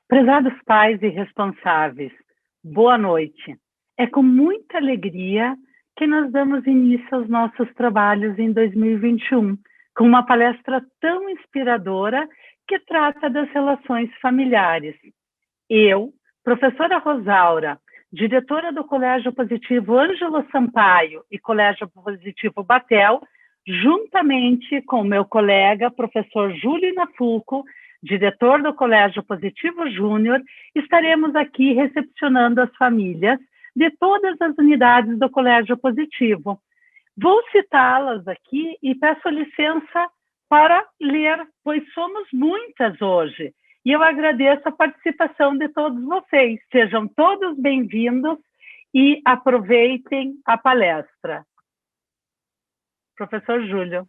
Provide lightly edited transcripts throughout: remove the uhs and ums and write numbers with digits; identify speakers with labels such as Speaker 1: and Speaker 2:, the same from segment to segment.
Speaker 1: Prezados pais e responsáveis, boa noite. É com muita alegria que nós damos início aos nossos trabalhos em 2021, com uma palestra tão inspiradora que trata das relações familiares. Eu, professora Rosaura, diretora do Colégio Positivo Ângelo Sampaio e Colégio Positivo Batel, juntamente com meu colega, professor Júlio Inafuco, diretor do Colégio Positivo Júnior, estaremos aqui recepcionando as famílias de todas as unidades do Colégio Positivo. Vou citá-las aqui e peço licença para ler, pois somos muitas hoje. E eu agradeço a participação de todos vocês. Sejam todos bem-vindos e aproveitem a palestra. Professor Júlio.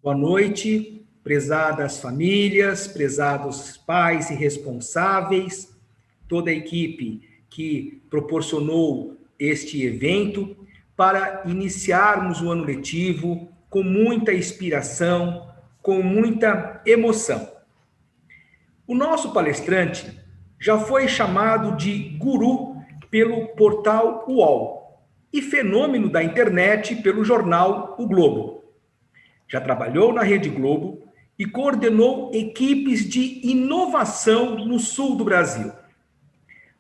Speaker 2: Boa noite, prezadas famílias, prezados pais e responsáveis, toda a equipe que proporcionou este evento para iniciarmos o ano letivo com muita inspiração, com muita emoção. O nosso palestrante já foi chamado de guru pelo portal UOL e fenômeno da internet pelo jornal O Globo. Já trabalhou na Rede Globo e coordenou equipes de inovação no sul do Brasil.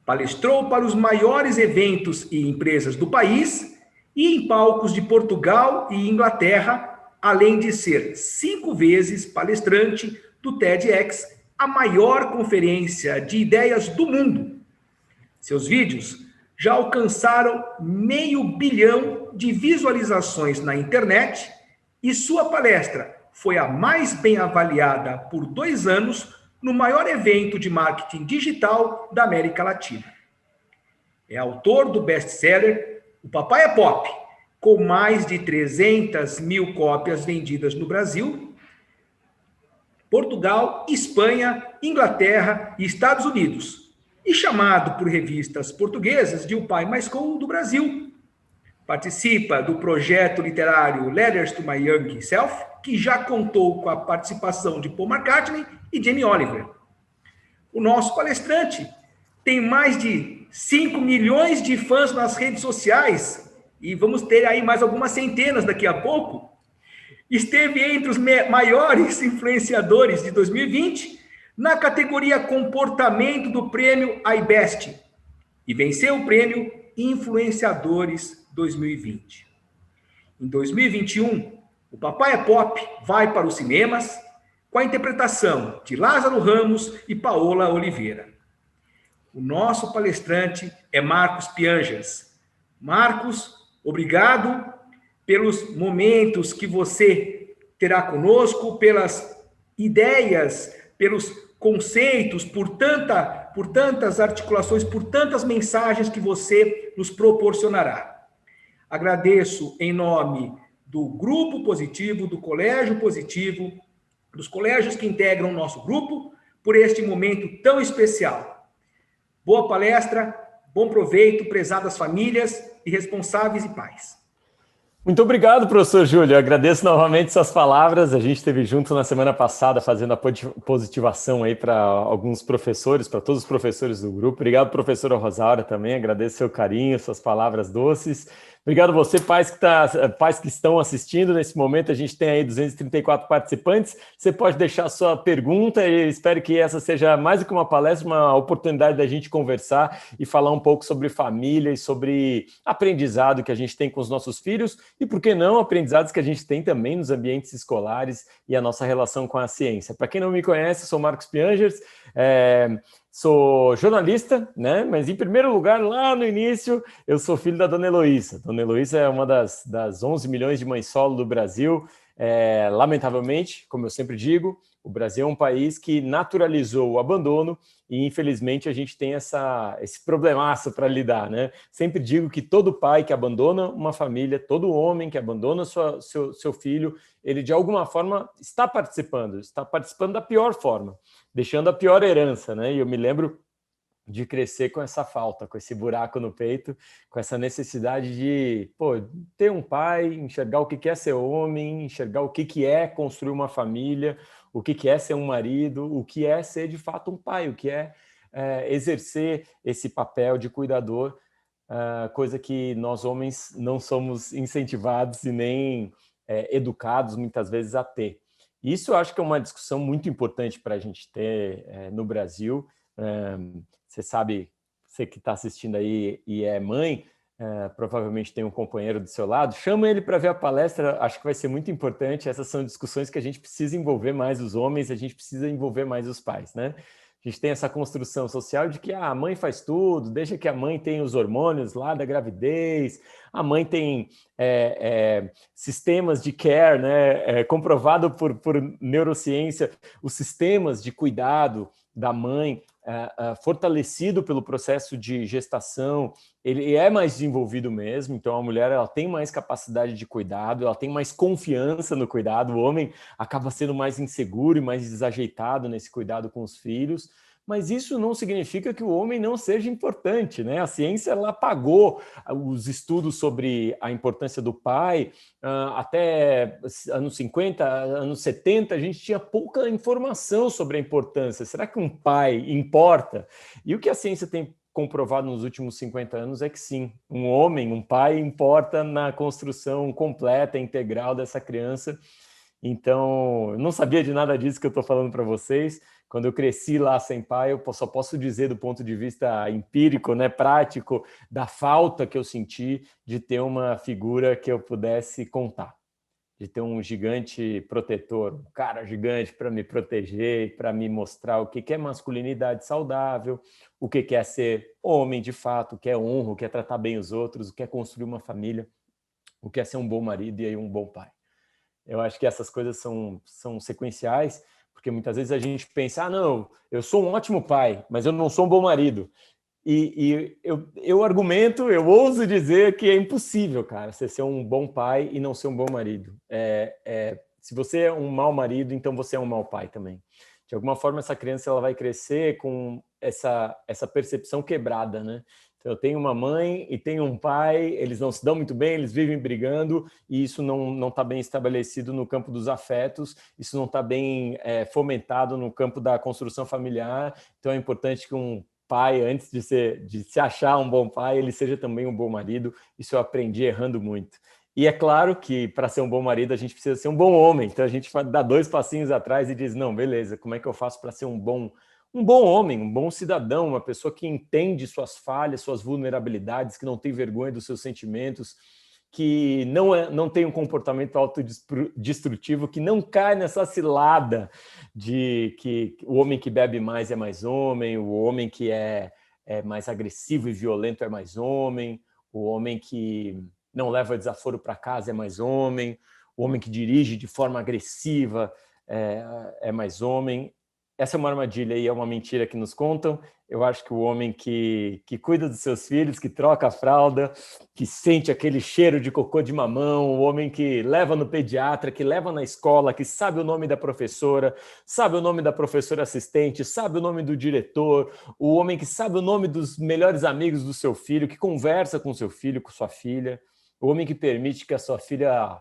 Speaker 2: Palestrou para os maiores eventos e empresas do país e em palcos de Portugal e Inglaterra, além de ser 5 vezes palestrante do TEDx, a maior conferência de ideias do mundo. Seus vídeos já alcançaram 500 milhões de visualizações na internet e sua palestra foi a mais bem avaliada por 2 anos no maior evento de marketing digital da América Latina. É autor do best-seller O Papai é Pop, com mais de 300 mil cópias vendidas no Brasil, Portugal, Espanha, Inglaterra e Estados Unidos, e chamado por revistas portuguesas de O Pai Mais Cool do Brasil. Participa do projeto literário Letters to My Young Self, que já contou com a participação de Paul McCartney e Jamie Oliver. O nosso palestrante tem mais de 5 milhões de fãs nas redes sociais, e vamos ter aí mais algumas centenas daqui a pouco. Esteve entre os maiores influenciadores de 2020 na categoria Comportamento do prêmio iBest e venceu o prêmio Influenciadores 2020. Em 2021, o Papai é Pop vai para os cinemas com a interpretação de Lázaro Ramos e Paola Oliveira. O nosso palestrante é Marcos Pianjas. Marcos, obrigado pelos momentos que você terá conosco, pelas ideias, pelos conceitos, por tantas articulações, por tantas mensagens que você nos proporcionará. Agradeço em nome do Grupo Positivo, do Colégio Positivo, dos colégios que integram o nosso grupo, por este momento tão especial. Boa palestra, bom proveito, prezadas famílias e responsáveis e pais.
Speaker 3: Muito obrigado, professor Júlio. Eu agradeço novamente suas palavras. A gente esteve junto na semana passada fazendo a positivação aí para alguns professores, para todos os professores do grupo. Obrigado, professora Rosaura, também. Agradeço seu carinho, suas palavras doces. Obrigado a você, pais que estão assistindo nesse momento. A gente tem aí 234 participantes. Você pode deixar sua pergunta e espero que essa seja mais do que uma palestra, uma oportunidade da gente conversar e falar um pouco sobre família e sobre aprendizado que a gente tem com os nossos filhos e, por que não, aprendizados que a gente tem também nos ambientes escolares e a nossa relação com a ciência. Para quem não me conhece, eu sou Marcos Piangers, sou jornalista, né? Mas em primeiro lugar, lá no início, eu sou filho da Dona Heloísa. Dona Heloísa é uma das 11 milhões de mães solo do Brasil. Lamentavelmente, como eu sempre digo, o Brasil é um país que naturalizou o abandono e, infelizmente, a gente tem esse problemaço para lidar, né? Sempre digo que todo pai que abandona uma família, todo homem que abandona seu filho, ele, de alguma forma, está participando da pior forma, deixando a pior herança, né? E eu me lembro de crescer com essa falta, com esse buraco no peito, com essa necessidade de ter um pai, enxergar o que é ser homem, enxergar o que é construir uma família, o que é ser um marido, o que é ser de fato um pai, o que é exercer esse papel de cuidador, coisa que nós homens não somos incentivados e nem educados muitas vezes a ter. Isso eu acho que é uma discussão muito importante para a gente ter no Brasil. Você sabe, você que está assistindo aí e é mãe, provavelmente tem um companheiro do seu lado, chama ele para ver a palestra, acho que vai ser muito importante. Essas são discussões que a gente precisa envolver mais os homens, a gente precisa envolver mais os pais, né? A gente tem essa construção social de que a mãe faz tudo, deixa que a mãe tem os hormônios lá da gravidez, a mãe tem sistemas de care, né? Comprovado por neurociência, os sistemas de cuidado da mãe, fortalecido pelo processo de gestação, ele é mais desenvolvido mesmo, então a mulher ela tem mais capacidade de cuidado, ela tem mais confiança no cuidado, o homem acaba sendo mais inseguro e mais desajeitado nesse cuidado com os filhos, mas isso não significa que o homem não seja importante, né? A ciência ela apagou os estudos sobre a importância do pai. Até anos 50, anos 70, a gente tinha pouca informação sobre a importância. Será que um pai importa? E o que a ciência tem comprovado nos últimos 50 anos é que sim, um homem, um pai, importa na construção completa, integral dessa criança. Então, eu não sabia de nada disso que eu estou falando para vocês. Quando eu cresci lá sem pai, eu só posso dizer do ponto de vista empírico, né, prático, da falta que eu senti de ter uma figura que eu pudesse contar, de ter um gigante protetor, um cara gigante para me proteger, para me mostrar o que é masculinidade saudável, o que é ser homem de fato, o que é honra, o que é tratar bem os outros, o que é construir uma família, o que é ser um bom marido e aí um bom pai. Eu acho que essas coisas são sequenciais, porque muitas vezes a gente pensa, não, eu sou um ótimo pai, mas eu não sou um bom marido. E eu argumento, eu ouso dizer que é impossível, cara, você ser um bom pai e não ser um bom marido. Se você é um mau marido, então você é um mau pai também. De alguma forma, essa criança ela vai crescer com essa percepção quebrada, né? Então, eu tenho uma mãe e tenho um pai, eles não se dão muito bem, eles vivem brigando, e isso não está bem estabelecido no campo dos afetos, isso não está bem fomentado no campo da construção familiar. Então, é importante que um pai, antes de se achar um bom pai, ele seja também um bom marido. Isso eu aprendi errando muito. E é claro que para ser um bom marido a gente precisa ser um bom homem. Então a gente dá 2 passinhos atrás e diz, não, beleza, como é que eu faço para ser um bom homem, um bom cidadão, uma pessoa que entende suas falhas, suas vulnerabilidades, que não tem vergonha dos seus sentimentos, que não tem um comportamento autodestrutivo, que não cai nessa cilada de que o homem que bebe mais é mais homem, o homem que é mais agressivo e violento é mais homem, o homem que não leva desaforo para casa é mais homem, o homem que dirige de forma agressiva é mais homem. Essa é uma armadilha e é uma mentira que nos contam. Eu acho que o homem que cuida dos seus filhos, que troca a fralda, que sente aquele cheiro de cocô de mamão, o homem que leva no pediatra, que leva na escola, que sabe o nome da professora, sabe o nome da professora assistente, sabe o nome do diretor, o homem que sabe o nome dos melhores amigos do seu filho, que conversa com seu filho, com sua filha, o homem que permite que a sua filha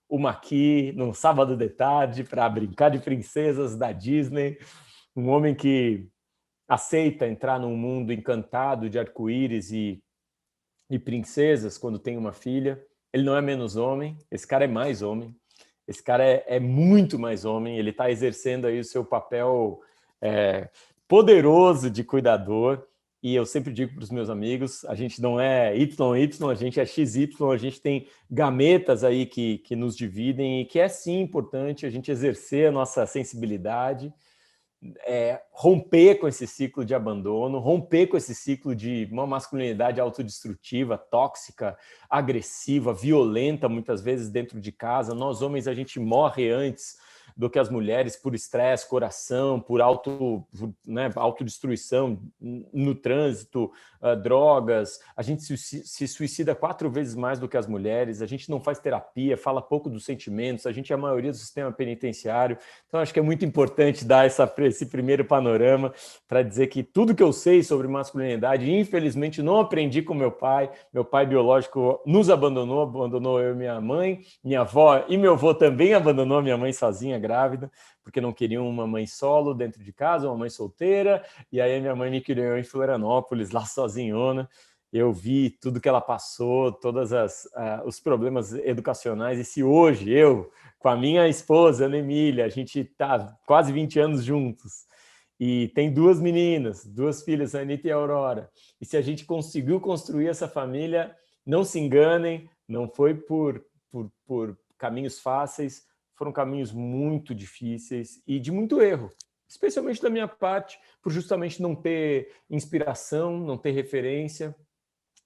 Speaker 3: o maquie num sábado de tarde para brincar de princesas da Disney, um homem que aceita entrar num mundo encantado de arco-íris e princesas quando tem uma filha. Ele não é menos homem, esse cara é mais homem, esse cara é muito mais homem, ele está exercendo aí o seu papel poderoso de cuidador. E eu sempre digo para os meus amigos, a gente não é YY, a gente é XY, a gente tem gametas aí que nos dividem e que é sim importante a gente exercer a nossa sensibilidade, romper com esse ciclo de abandono, romper com esse ciclo de uma masculinidade autodestrutiva, tóxica, agressiva, violenta, muitas vezes dentro de casa. Nós, homens, a gente morre antes do que as mulheres por estresse, coração, por autodestruição no trânsito, drogas. A gente se suicida 4 vezes mais do que as mulheres, a gente não faz terapia, fala pouco dos sentimentos, a gente é a maioria do sistema penitenciário. Então, acho que é muito importante dar esse primeiro panorama para dizer que tudo que eu sei sobre masculinidade, infelizmente, não aprendi com meu pai. Meu pai biológico nos abandonou eu e minha mãe, minha avó e meu avô também abandonou minha mãe sozinha, grávida, porque não queriam uma mãe solo dentro de casa, uma mãe solteira, e aí minha mãe me criou em Florianópolis, lá sozinhona. Eu vi tudo que ela passou, todos os problemas educacionais, e se hoje eu, com a minha esposa, Ana Emília, a gente está quase 20 anos juntos, e tem 2 meninas, 2 filhas, a Anitta e a Aurora, e se a gente conseguiu construir essa família, não se enganem, não foi por caminhos fáceis, foram caminhos muito difíceis e de muito erro, especialmente da minha parte, por justamente não ter inspiração, não ter referência,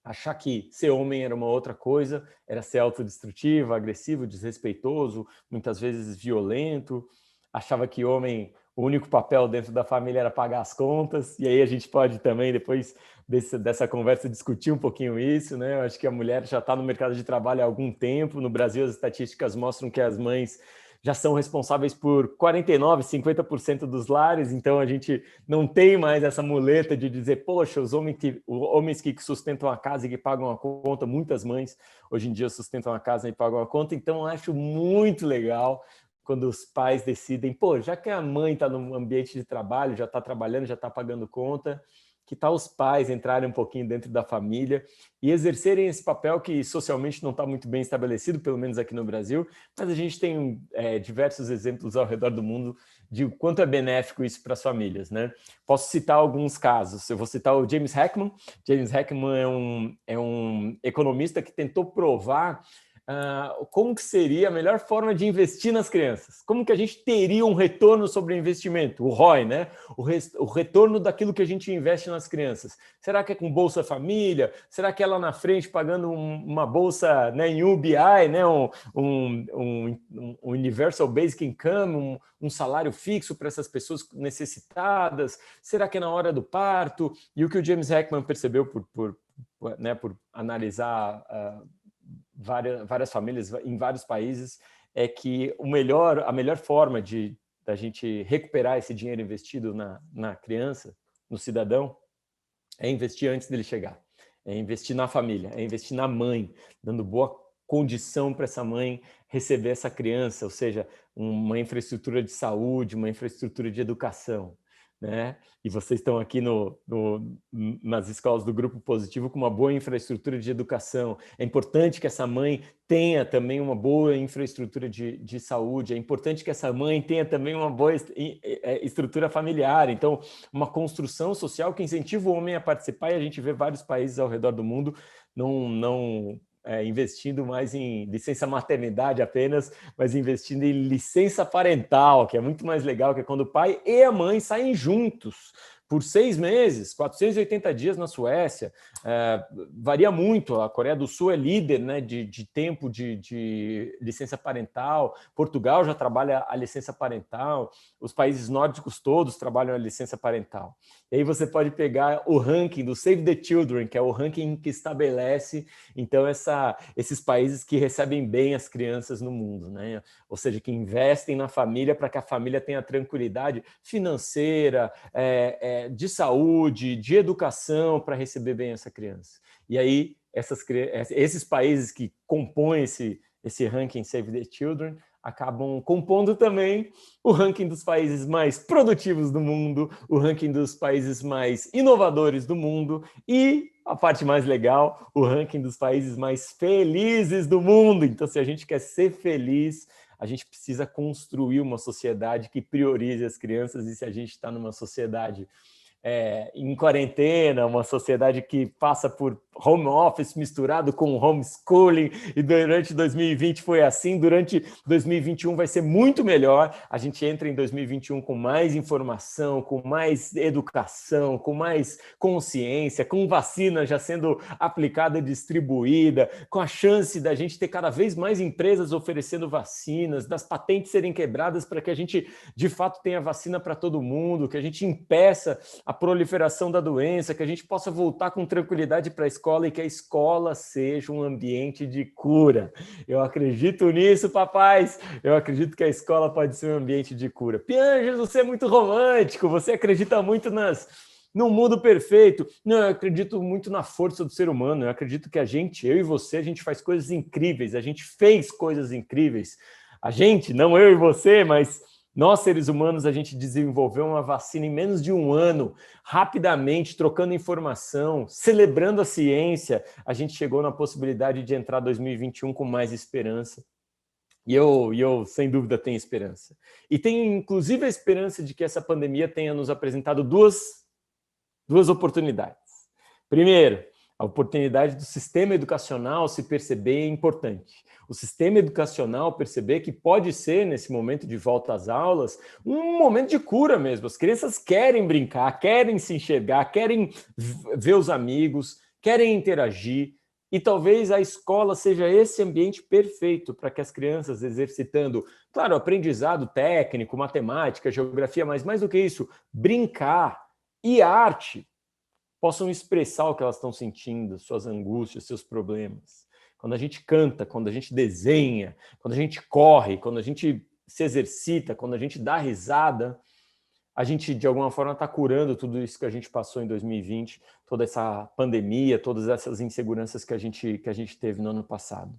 Speaker 3: achar que ser homem era uma outra coisa, era ser autodestrutivo, agressivo, desrespeitoso, muitas vezes violento, achava que homem, o único papel dentro da família era pagar as contas, e aí a gente pode também, depois dessa conversa, discutir um pouquinho isso, né? Eu acho que a mulher já está no mercado de trabalho há algum tempo, no Brasil as estatísticas mostram que as mães já são responsáveis por 49%, 50% dos lares, então a gente não tem mais essa muleta de dizer, poxa, os homens que sustentam a casa e que pagam a conta, muitas mães hoje em dia sustentam a casa e pagam a conta, então eu acho muito legal quando os pais decidem, pô, já que a mãe está no ambiente de trabalho, já está trabalhando, já está pagando conta, que tal os pais entrarem um pouquinho dentro da família e exercerem esse papel que socialmente não está muito bem estabelecido, pelo menos aqui no Brasil, mas a gente tem diversos exemplos ao redor do mundo de o quanto é benéfico isso para as famílias, né? Posso citar alguns casos. Eu vou citar o James Heckman. James Heckman é um economista que tentou provar como que seria a melhor forma de investir nas crianças? Como que a gente teria um retorno sobre o investimento? O ROI, né? O retorno daquilo que a gente investe nas crianças. Será que é com Bolsa Família? Será que é lá na frente pagando uma bolsa, né, em UBI, né, um Universal Basic Income, um salário fixo para essas pessoas necessitadas? Será que é na hora do parto? E o que o James Heckman percebeu por analisar várias famílias em vários países, é que a melhor forma da gente recuperar esse dinheiro investido na criança, no cidadão, é investir antes dele chegar, é investir na família, é investir na mãe, dando boa condição para essa mãe receber essa criança, ou seja, uma infraestrutura de saúde, uma infraestrutura de educação, né? E vocês estão aqui nas escolas do Grupo Positivo com uma boa infraestrutura de educação. É importante que essa mãe tenha também uma boa infraestrutura de saúde, é importante que essa mãe tenha também uma boa estrutura familiar. Então, uma construção social que incentiva o homem a participar, e a gente vê vários países ao redor do mundo não investindo mais em licença maternidade apenas, mas investindo em licença parental, que é muito mais legal, que é quando o pai e a mãe saem juntos por 6 meses, 480 dias na Suécia, varia muito, a Coreia do Sul é líder, né, de tempo de licença parental, Portugal já trabalha a licença parental, os países nórdicos todos trabalham a licença parental. E aí você pode pegar o ranking do Save the Children, que é o ranking que estabelece, então, esses países que recebem bem as crianças no mundo, né? Ou seja, que investem na família para que a família tenha tranquilidade financeira, de saúde, de educação para receber bem essa criança. E aí, esses países que compõem esse ranking Save the Children acabam compondo também o ranking dos países mais produtivos do mundo, o ranking dos países mais inovadores do mundo e, a parte mais legal, o ranking dos países mais felizes do mundo. Então, se a gente quer ser feliz, a gente precisa construir uma sociedade que priorize as crianças, e se a gente está numa sociedade em quarentena, uma sociedade que passa por home office misturado com homeschooling, e durante 2020 foi assim, durante 2021 vai ser muito melhor. A gente entra em 2021 com mais informação, com mais educação, com mais consciência, com vacina já sendo aplicada e distribuída, com a chance da gente ter cada vez mais empresas oferecendo vacinas, das patentes serem quebradas para que a gente, de fato, tenha vacina para todo mundo, que a gente impeça a proliferação da doença, que a gente possa voltar com tranquilidade para a escola e que a escola seja um ambiente de cura. Eu acredito nisso, papais. Eu acredito que a escola pode ser um ambiente de cura. Pianges, você é muito romântico, você acredita muito no mundo perfeito. Não, eu acredito muito na força do ser humano. Eu acredito que eu e você, a gente faz coisas incríveis. A gente fez coisas incríveis. A gente, não eu e você, mas nós, seres humanos, a gente desenvolveu uma vacina em menos de um ano, rapidamente, trocando informação, celebrando a ciência. A gente chegou na possibilidade de entrar 2021 com mais esperança. E eu, sem dúvida, tenho esperança. E tenho, inclusive, a esperança de que essa pandemia tenha nos apresentado duas oportunidades. Primeiro, a oportunidade do sistema educacional se perceber importante. O sistema educacional perceber que pode ser, nesse momento de volta às aulas, um momento de cura mesmo. As crianças querem brincar, querem se enxergar, querem ver os amigos, querem interagir. E talvez a escola seja esse ambiente perfeito para que as crianças, exercitando, claro, aprendizado técnico, matemática, geografia, mas mais do que isso, brincar e arte, possam expressar o que elas estão sentindo, suas angústias, seus problemas. Quando a gente canta, quando a gente desenha, quando a gente corre, quando a gente se exercita, quando a gente dá risada, a gente, de alguma forma, está curando tudo isso que a gente passou em 2020, toda essa pandemia, todas essas inseguranças que a gente teve no ano passado.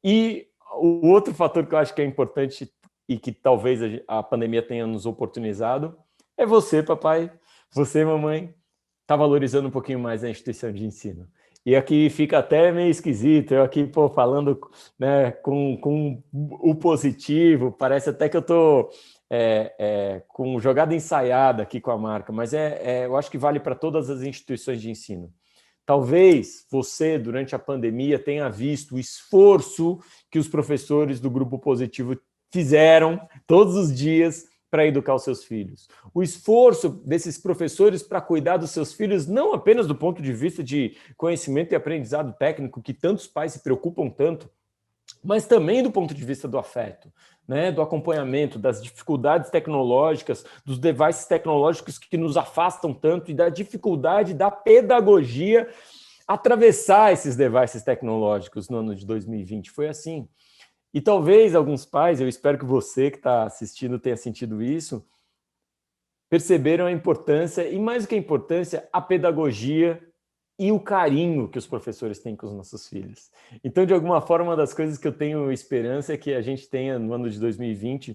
Speaker 3: E o outro fator que eu acho que é importante e que talvez a pandemia tenha nos oportunizado é você, papai, você, mamãe, está valorizando um pouquinho mais a instituição de ensino. E aqui fica até meio esquisito, eu aqui falando, né, com o positivo, parece até que eu estou com jogada ensaiada aqui com a marca, mas eu acho que vale para todas as instituições de ensino. Talvez você, durante a pandemia, tenha visto o esforço que os professores do Grupo Positivo fizeram todos os dias para educar os seus filhos. O esforço desses professores para cuidar dos seus filhos, não apenas do ponto de vista de conhecimento e aprendizado técnico, que tantos pais se preocupam tanto, mas também do ponto de vista do afeto, né? Do acompanhamento, das dificuldades tecnológicas, dos devices tecnológicos que nos afastam tanto e da dificuldade da pedagogia atravessar esses devices tecnológicos no ano de 2020. Foi assim. E talvez alguns pais, eu espero que você que está assistindo tenha sentido isso, perceberam a importância, e mais do que a importância, a pedagogia e o carinho que os professores têm com os nossos filhos. Então, de alguma forma, uma das coisas que eu tenho esperança é que a gente tenha, no ano de 2020,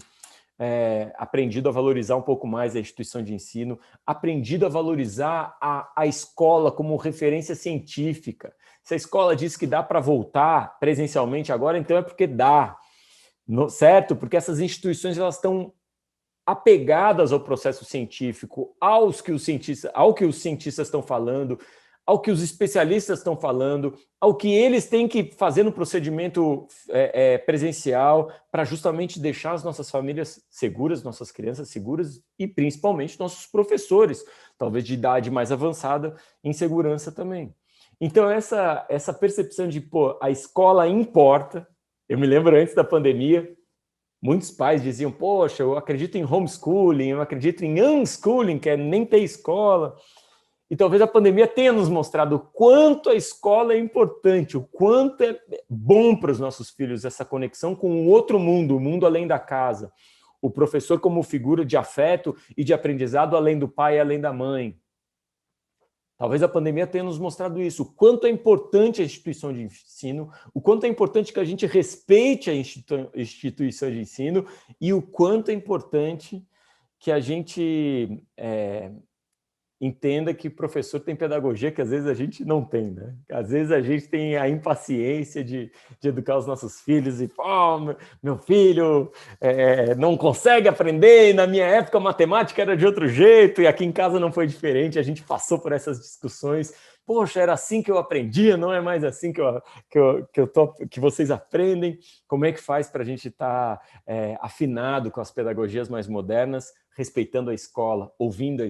Speaker 3: aprendido a valorizar um pouco mais a instituição de ensino, aprendido a valorizar a escola como referência científica. Se a escola diz que dá para voltar presencialmente agora, então é porque dá, certo? Porque essas instituições elas estão apegadas ao processo científico, ao que os cientistas estão falando, ao que os especialistas estão falando, ao que eles têm que fazer no procedimento presencial para justamente deixar as nossas famílias seguras, nossas crianças seguras e principalmente nossos professores, talvez de idade mais avançada, em segurança também. Então, essa percepção de, a escola importa. Eu me lembro antes da pandemia, muitos pais diziam, poxa, eu acredito em homeschooling, eu acredito em unschooling, que é nem ter escola. E talvez a pandemia tenha nos mostrado o quanto a escola é importante, o quanto é bom para os nossos filhos essa conexão com o outro mundo, o mundo além da casa. O professor como figura de afeto e de aprendizado além do pai e além da mãe. Talvez a pandemia tenha nos mostrado isso, o quanto é importante a instituição de ensino, o quanto é importante que a gente respeite a instituição de ensino e o quanto é importante que a gente entenda que o professor tem pedagogia que às vezes a gente não tem, né? Às vezes a gente tem a impaciência de educar os nossos filhos e, meu filho não consegue aprender, e na minha época a matemática era de outro jeito, e aqui em casa não foi diferente, a gente passou por essas discussões poxa, era assim que eu aprendia, não é mais assim que vocês aprendem. Como é que faz para a gente estar afinado com as pedagogias mais modernas, respeitando a escola, ouvindo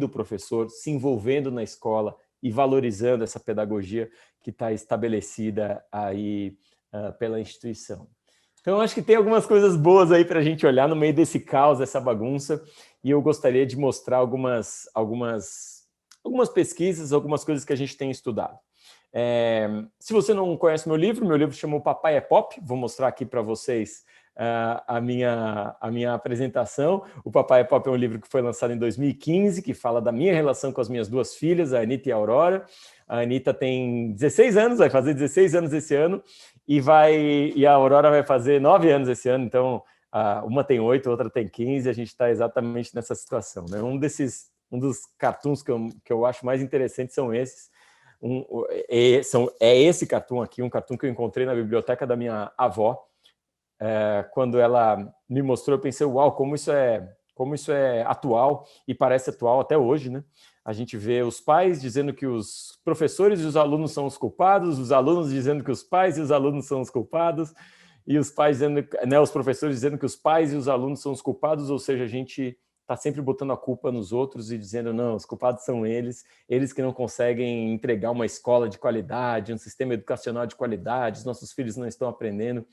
Speaker 3: o professor, se envolvendo na escola e valorizando essa pedagogia que está estabelecida aí pela instituição. Então, acho que tem algumas coisas boas aí para a gente olhar no meio desse caos, dessa bagunça, e eu gostaria de mostrar algumas pesquisas, algumas coisas que a gente tem estudado. Se você não conhece meu livro chama O Papai é Pop, vou mostrar aqui para vocês a minha apresentação. O Papai é Pop é um livro que foi lançado em 2015, que fala da minha relação com as minhas duas filhas, a Anitta e a Aurora. A Anitta tem 16 anos, vai fazer 16 anos esse ano, e a Aurora vai fazer 9 anos esse ano, então uma tem 8, outra tem 15, a gente está exatamente nessa situação, né? Um dos cartoons que eu acho mais interessantes são esses. É esse cartoon aqui, um cartoon que eu encontrei na biblioteca da minha avó. Quando ela me mostrou, eu pensei, uau, como isso é atual, e parece atual até hoje, né? A gente vê os pais dizendo que os professores e os alunos são os culpados, os alunos dizendo que os pais e os alunos são os culpados, e os pais dizendo, né, os professores dizendo que os pais e os alunos são os culpados, ou seja, a gente está sempre botando a culpa nos outros e dizendo, não, os culpados são eles que não conseguem entregar uma escola de qualidade, um sistema educacional de qualidade, os nossos filhos não estão aprendendo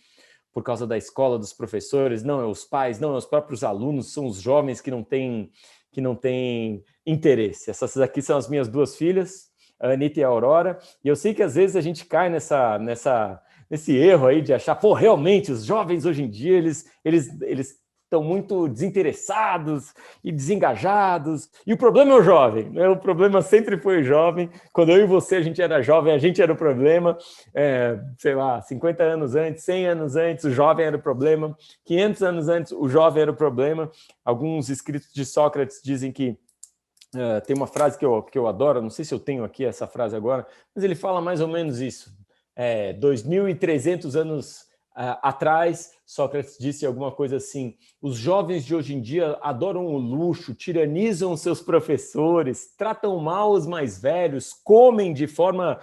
Speaker 3: por causa da escola, dos professores, não é os pais, não é os próprios alunos, são os jovens que não têm interesse. Essas aqui são as minhas duas filhas, a Anitta e a Aurora, e eu sei que às vezes a gente cai nesse erro aí de achar, pô, realmente, os jovens hoje em dia, eles estão muito desinteressados e desengajados, e o problema é o jovem, né? O problema sempre foi o jovem. Quando eu e você, a gente era jovem, a gente era o problema, sei lá, 50 anos antes, 100 anos antes, o jovem era o problema, 500 anos antes, o jovem era o problema. Alguns escritos de Sócrates dizem que tem uma frase que eu adoro, não sei se eu tenho aqui essa frase agora, mas ele fala mais ou menos isso. 2.300 anos atrás, Sócrates disse alguma coisa assim: os jovens de hoje em dia adoram o luxo, tiranizam seus professores, tratam mal os mais velhos, comem de forma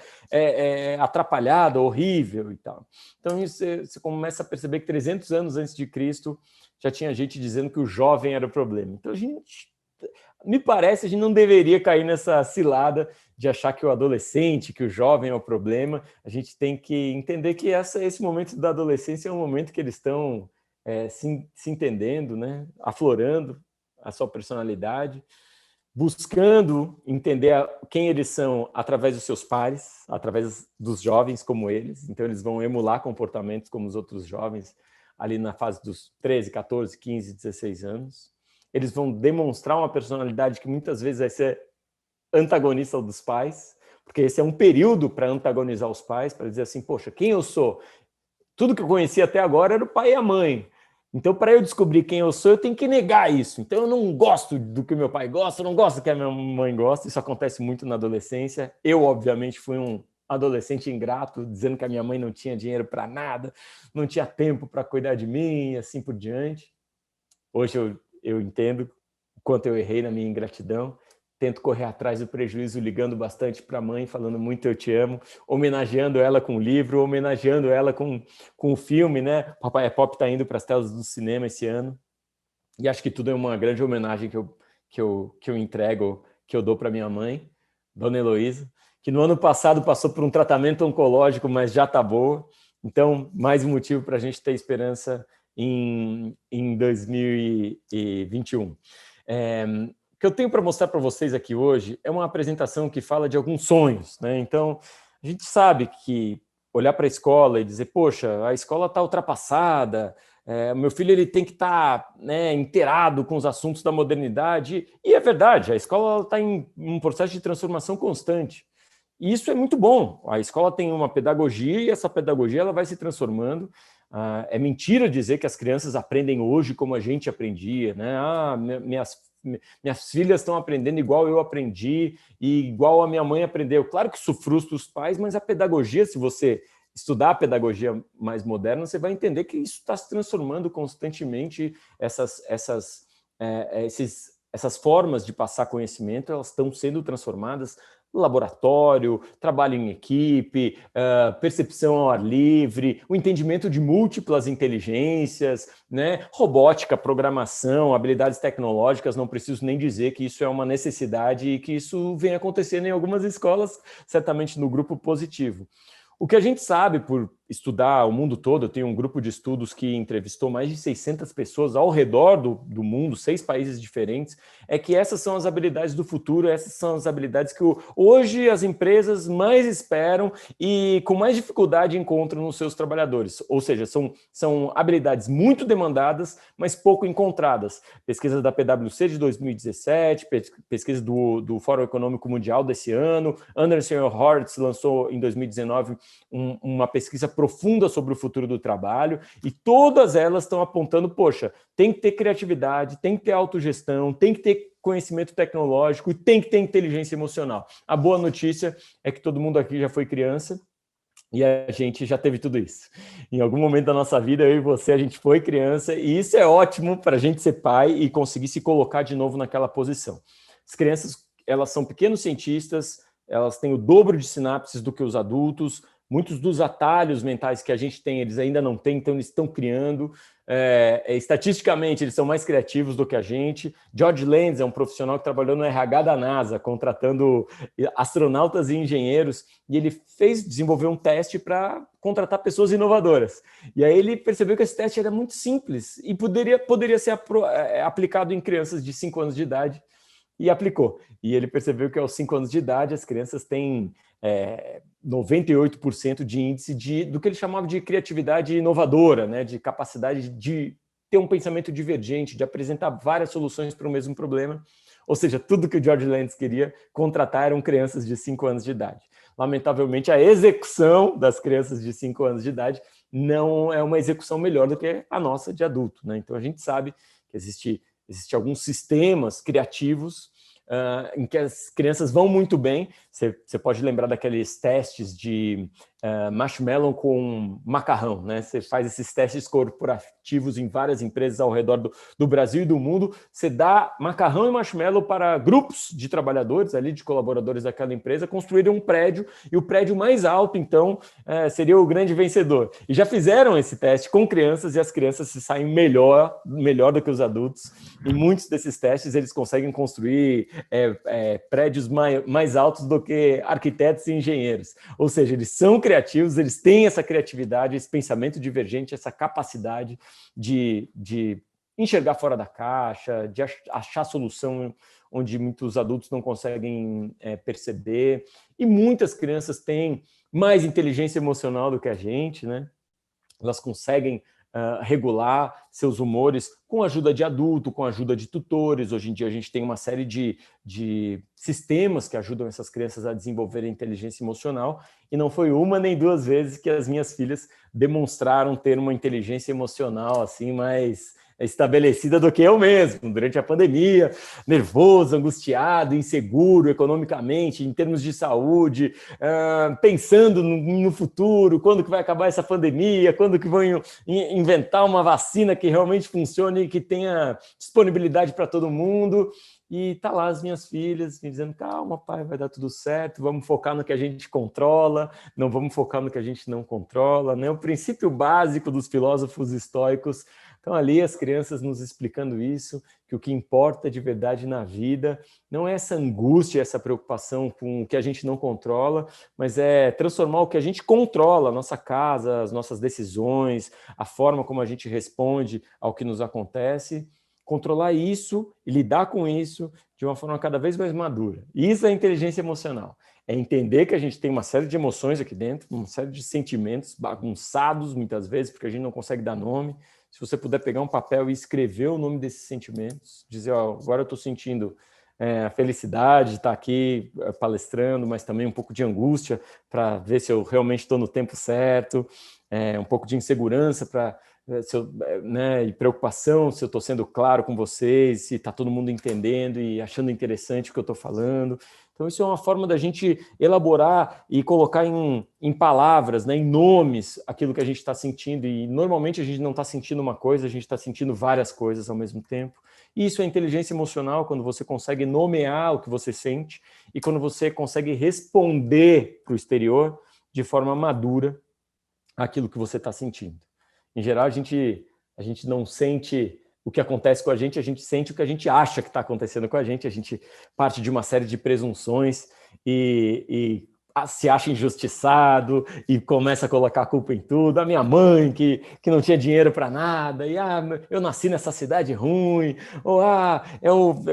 Speaker 3: atrapalhada, horrível e tal. Então você começa a perceber que 300 anos antes de Cristo já tinha gente dizendo que o jovem era o problema. Então me parece, a gente não deveria cair nessa cilada de achar que o adolescente, que o jovem é o problema. A gente tem que entender que esse momento da adolescência é um momento que eles estão se entendendo, né? Aflorando a sua personalidade, buscando entender quem eles são através dos seus pares, através dos jovens como eles. Então, eles vão emular comportamentos como os outros jovens ali na fase dos 13, 14, 15, 16 anos. Eles vão demonstrar uma personalidade que muitas vezes vai ser antagonista ao dos pais, porque esse é um período para antagonizar os pais, para dizer assim, poxa, quem eu sou? Tudo que eu conhecia até agora era o pai e a mãe. Então, para eu descobrir quem eu sou, eu tenho que negar isso. Então, eu não gosto do que meu pai gosta, eu não gosto do que a minha mãe gosta. Isso acontece muito na adolescência. Eu, obviamente, fui um adolescente ingrato, dizendo que a minha mãe não tinha dinheiro para nada, não tinha tempo para cuidar de mim e assim por diante. Hoje eu entendo o quanto eu errei na minha ingratidão, tento correr atrás do prejuízo, ligando bastante para a mãe, falando muito eu te amo, homenageando ela com o livro, homenageando ela com o filme, né? Papai é Pop está indo para as telas do cinema esse ano, e acho que tudo é uma grande homenagem que eu entrego, que eu dou para minha mãe, Dona Heloísa, que no ano passado passou por um tratamento oncológico, mas já está boa. Então, mais um motivo para a gente ter esperança em 2021. O que eu tenho para mostrar para vocês aqui hoje é uma apresentação que fala de alguns sonhos, né? Então, a gente sabe que olhar para a escola e dizer, poxa, a escola está ultrapassada, meu filho ele tem que estar inteirado com os assuntos da modernidade, e é verdade, a escola está em um processo de transformação constante. E isso é muito bom. A escola tem uma pedagogia e essa pedagogia ela vai se transformando. É mentira dizer que as crianças aprendem hoje como a gente aprendia, né? Minhas filhas estão aprendendo igual eu aprendi e igual a minha mãe aprendeu. Claro que isso frustra os pais, mas a pedagogia, se você estudar a pedagogia mais moderna, você vai entender que isso está se transformando constantemente, esses essas formas de passar conhecimento, elas estão sendo transformadas no laboratório, trabalho em equipe, percepção ao ar livre, o entendimento de múltiplas inteligências, né? Robótica, programação, habilidades tecnológicas, não preciso nem dizer que isso é uma necessidade e que isso vem acontecendo em algumas escolas, certamente no grupo positivo. O que a gente sabe por estudar o mundo todo, eu tenho um grupo de estudos que entrevistou mais de 600 pessoas ao redor do mundo, 6 países diferentes, é que essas são as habilidades do futuro, essas são as habilidades que hoje as empresas mais esperam e com mais dificuldade encontram nos seus trabalhadores. Ou seja, são habilidades muito demandadas, mas pouco encontradas. Pesquisa da PwC de 2017, pesquisa do Fórum Econômico Mundial desse ano, Anderson Horowitz lançou em 2019 uma pesquisa profunda sobre o futuro do trabalho, e todas elas estão apontando, poxa, tem que ter criatividade, tem que ter autogestão, tem que ter conhecimento tecnológico e tem que ter inteligência emocional. A boa notícia é que todo mundo aqui já foi criança e a gente já teve tudo isso. Em algum momento da nossa vida, eu e você, a gente foi criança, e isso é ótimo para a gente ser pai e conseguir se colocar de novo naquela posição. As crianças, elas são pequenos cientistas, elas têm o dobro de sinapses do que os adultos. Muitos dos atalhos mentais que a gente tem, eles ainda não têm, então eles estão criando. Estatisticamente, eles são mais criativos do que a gente. George Lenz é um profissional que trabalhou no RH da NASA, contratando astronautas e engenheiros, e ele desenvolveu um teste para contratar pessoas inovadoras. E aí ele percebeu que esse teste era muito simples e poderia ser aplicado em crianças de 5 anos de idade, e aplicou. E ele percebeu que aos 5 anos de idade as crianças têm 98% de índice do que ele chamava de criatividade inovadora, né? De capacidade de ter um pensamento divergente, de apresentar várias soluções para o mesmo problema. Ou seja, tudo que o George Lenz queria contratar eram crianças de 5 anos de idade. Lamentavelmente, a execução das crianças de 5 anos de idade não é uma execução melhor do que a nossa de adulto, né? Então a gente sabe que existe alguns sistemas criativos em que as crianças vão muito bem. Você pode lembrar daqueles testes de marshmallow com macarrão, né? Você faz esses testes corporativos em várias empresas ao redor do Brasil e do mundo. Você dá macarrão e marshmallow para grupos de trabalhadores, ali, de colaboradores daquela empresa, construírem um prédio, e o prédio mais alto, então, seria o grande vencedor. E já fizeram esse teste com crianças, e as crianças se saem melhor do que os adultos. Em muitos desses testes, eles conseguem construir prédios mais altos do que arquitetos e engenheiros. Ou seja, eles são criativos, eles têm essa criatividade, esse pensamento divergente, essa capacidade de enxergar fora da caixa, de achar solução onde muitos adultos não conseguem perceber. E muitas crianças têm mais inteligência emocional do que a gente, né? Elas conseguem regular seus humores com a ajuda de adulto, com a ajuda de tutores. Hoje em dia a gente tem uma série de sistemas que ajudam essas crianças a desenvolverem inteligência emocional, e não foi uma nem duas vezes que as minhas filhas demonstraram ter uma inteligência emocional assim mais estabelecida do que eu mesmo, durante a pandemia, nervoso, angustiado, inseguro economicamente, em termos de saúde, pensando no futuro, quando que vai acabar essa pandemia, quando que vão inventar uma vacina que realmente funcione e que tenha disponibilidade para todo mundo. E tá lá as minhas filhas me dizendo: calma, pai, vai dar tudo certo, vamos focar no que a gente controla, não vamos focar no que a gente não controla, né? O princípio básico dos filósofos estoicos. Então, ali as crianças nos explicando isso, que o que importa de verdade na vida não é essa angústia, essa preocupação com o que a gente não controla, mas é transformar o que a gente controla, a nossa casa, as nossas decisões, a forma como a gente responde ao que nos acontece, controlar isso e lidar com isso de uma forma cada vez mais madura. Isso é inteligência emocional. É entender que a gente tem uma série de emoções aqui dentro, uma série de sentimentos bagunçados muitas vezes, porque a gente não consegue dar nome. Se você puder pegar um papel e escrever o nome desses sentimentos, dizer: ó, agora eu estou sentindo a felicidade de estar aqui palestrando, mas também um pouco de angústia para ver se eu realmente estou no tempo certo, um pouco de insegurança e preocupação, se eu estou sendo claro com vocês, se está todo mundo entendendo e achando interessante o que eu estou falando. Então, isso é uma forma da gente elaborar e colocar em palavras, né, em nomes, aquilo que a gente está sentindo. E, normalmente, a gente não está sentindo uma coisa, a gente está sentindo várias coisas ao mesmo tempo. Isso é inteligência emocional, quando você consegue nomear o que você sente e quando você consegue responder para o exterior de forma madura aquilo que você está sentindo. Em geral, a gente não sente o que acontece com a gente sente o que a gente acha que está acontecendo com a gente parte de uma série de presunções e se acha injustiçado e começa a colocar a culpa em tudo. A minha mãe, que não tinha dinheiro para nada, e eu nasci nessa cidade ruim, ou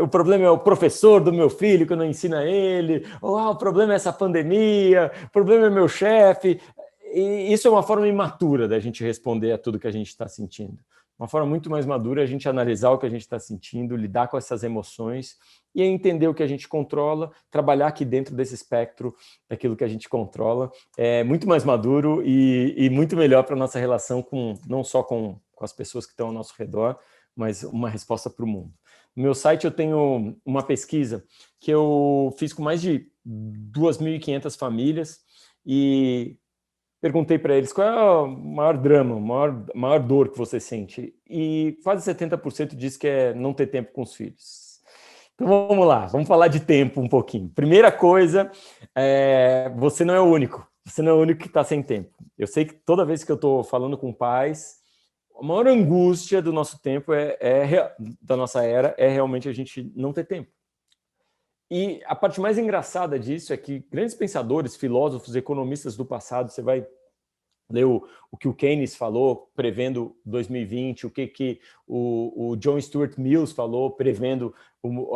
Speaker 3: o problema é o professor do meu filho que eu não ensino a ele, ou o problema é essa pandemia, o problema é meu chefe. E isso é uma forma imatura da gente responder a tudo que a gente está sentindo. Uma forma muito mais madura é a gente analisar o que a gente está sentindo, lidar com essas emoções e entender o que a gente controla, trabalhar aqui dentro desse espectro daquilo que a gente controla. É muito mais maduro e muito melhor para a nossa relação não só com as pessoas que estão ao nosso redor, mas uma resposta para o mundo. No meu site eu tenho uma pesquisa que eu fiz com mais de 2.500 famílias e perguntei para eles qual é o maior drama, maior dor que você sente. E quase 70% diz que é não ter tempo com os filhos. Então vamos lá, vamos falar de tempo um pouquinho. Primeira coisa, você não é o único. Você não é o único que está sem tempo. Eu sei que toda vez que eu estou falando com pais, a maior angústia do nosso tempo, da nossa era, é realmente a gente não ter tempo. E a parte mais engraçada disso é que grandes pensadores, filósofos, economistas do passado, você vai ler o que o Keynes falou, prevendo 2020, o que o John Stuart Mills falou, prevendo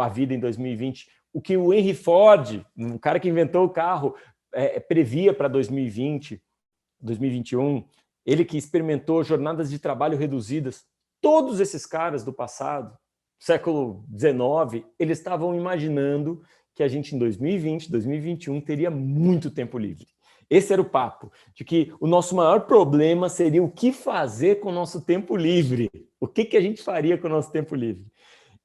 Speaker 3: a vida em 2020, o que o Henry Ford, o cara que inventou o carro, previa para 2020, 2021, ele que experimentou jornadas de trabalho reduzidas. Todos esses caras do passado, século XIX, eles estavam imaginando que a gente em 2020, 2021 teria muito tempo livre. Esse era o papo, de que o nosso maior problema seria o que fazer com o nosso tempo livre. O que a gente faria com o nosso tempo livre?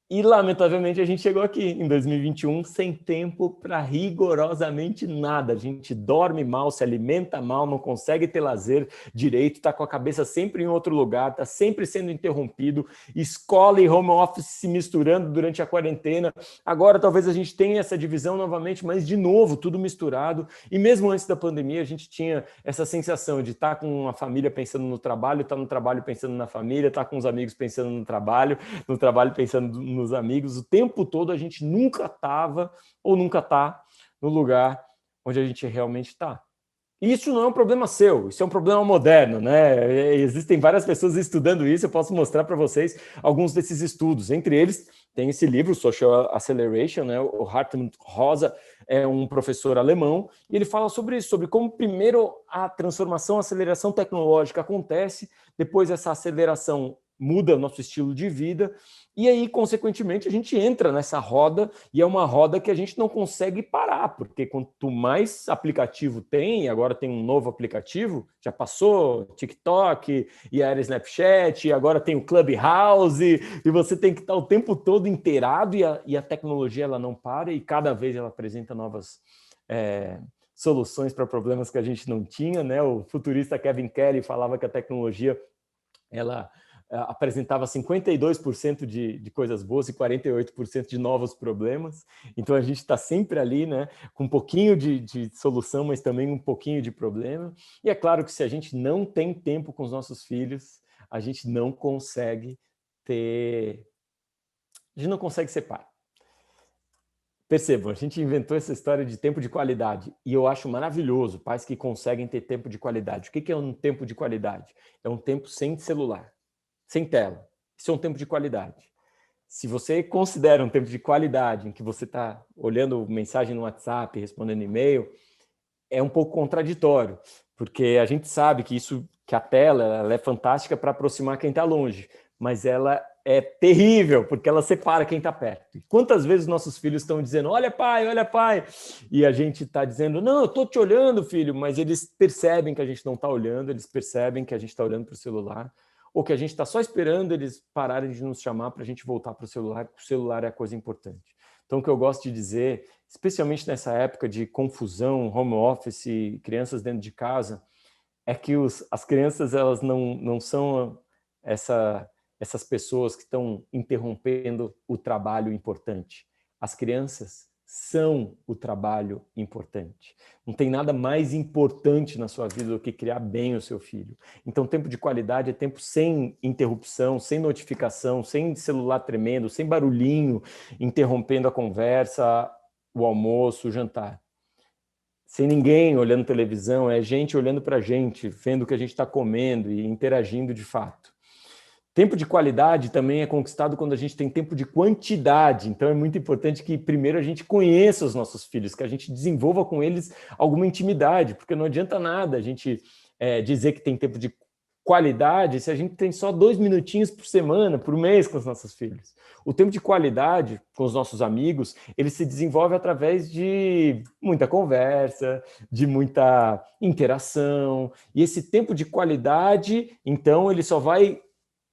Speaker 3: E, lamentavelmente, a gente chegou aqui em 2021 sem tempo para rigorosamente nada. A gente dorme mal, se alimenta mal, não consegue ter lazer direito, está com a cabeça sempre em outro lugar, está sempre sendo interrompido, escola e home office se misturando durante a quarentena. Agora talvez a gente tenha essa divisão novamente, mas de novo, tudo misturado. E mesmo antes da pandemia, a gente tinha essa sensação de estar com a família pensando no trabalho, estar no trabalho pensando na família, estar com os amigos pensando no trabalho pensando nos amigos. O tempo todo a gente nunca estava ou nunca está no lugar onde a gente realmente está. Isso não é um problema seu, isso é um problema moderno, né? Existem várias pessoas estudando isso, eu posso mostrar para vocês alguns desses estudos. Entre eles, tem esse livro, Social Acceleration, né? O Hartmut Rosa é um professor alemão, e ele fala sobre isso, sobre como primeiro a transformação, a aceleração tecnológica acontece, depois essa aceleração muda o nosso estilo de vida, e aí, consequentemente, a gente entra nessa roda, e é uma roda que a gente não consegue parar, porque quanto mais aplicativo tem, agora tem um novo aplicativo, já passou TikTok, e era Snapchat, e agora tem o Clubhouse, e você tem que estar o tempo todo inteirado, e a tecnologia ela não para, e cada vez ela apresenta novas soluções para problemas que a gente não tinha, né? O futurista Kevin Kelly falava que a tecnologia ela apresentava 52% de coisas boas e 48% de novos problemas. Então a gente está sempre ali, né, com um pouquinho de solução, mas também um pouquinho de problema. E é claro que se a gente não tem tempo com os nossos filhos, a gente não consegue ser pai. Percebam, a gente inventou essa história de tempo de qualidade e eu acho maravilhoso pais que conseguem ter tempo de qualidade. O que é um tempo de qualidade? É um tempo sem celular, sem tela. Isso é um tempo de qualidade. Se você considera um tempo de qualidade em que você está olhando mensagem no WhatsApp, respondendo e-mail, é um pouco contraditório, porque a gente sabe que a tela ela é fantástica para aproximar quem está longe, mas ela é terrível, porque ela separa quem está perto. E quantas vezes nossos filhos estão dizendo, olha pai, e a gente está dizendo, não, eu estou te olhando, filho, mas eles percebem que a gente não está olhando, eles percebem que a gente está olhando para o celular, ou que a gente está só esperando eles pararem de nos chamar para a gente voltar para o celular, porque o celular é a coisa importante. Então, o que eu gosto de dizer, especialmente nessa época de confusão, home office, crianças dentro de casa, é que as crianças elas não são essas pessoas que estão interrompendo o trabalho importante. As crianças são o trabalho importante. Não tem nada mais importante na sua vida do que criar bem o seu filho. Então, tempo de qualidade é tempo sem interrupção, sem notificação, sem celular tremendo, sem barulhinho, interrompendo a conversa, o almoço, o jantar. Sem ninguém olhando televisão, é gente olhando para a gente, vendo o que a gente está comendo e interagindo de fato. Tempo de qualidade também é conquistado quando a gente tem tempo de quantidade. Então é muito importante que primeiro a gente conheça os nossos filhos, que a gente desenvolva com eles alguma intimidade, porque não adianta nada a gente dizer que tem tempo de qualidade se a gente tem só 2 minutinhos por semana, por mês com os nossos filhos. O tempo de qualidade com os nossos amigos, ele se desenvolve através de muita conversa, de muita interação. E esse tempo de qualidade, então, ele só vai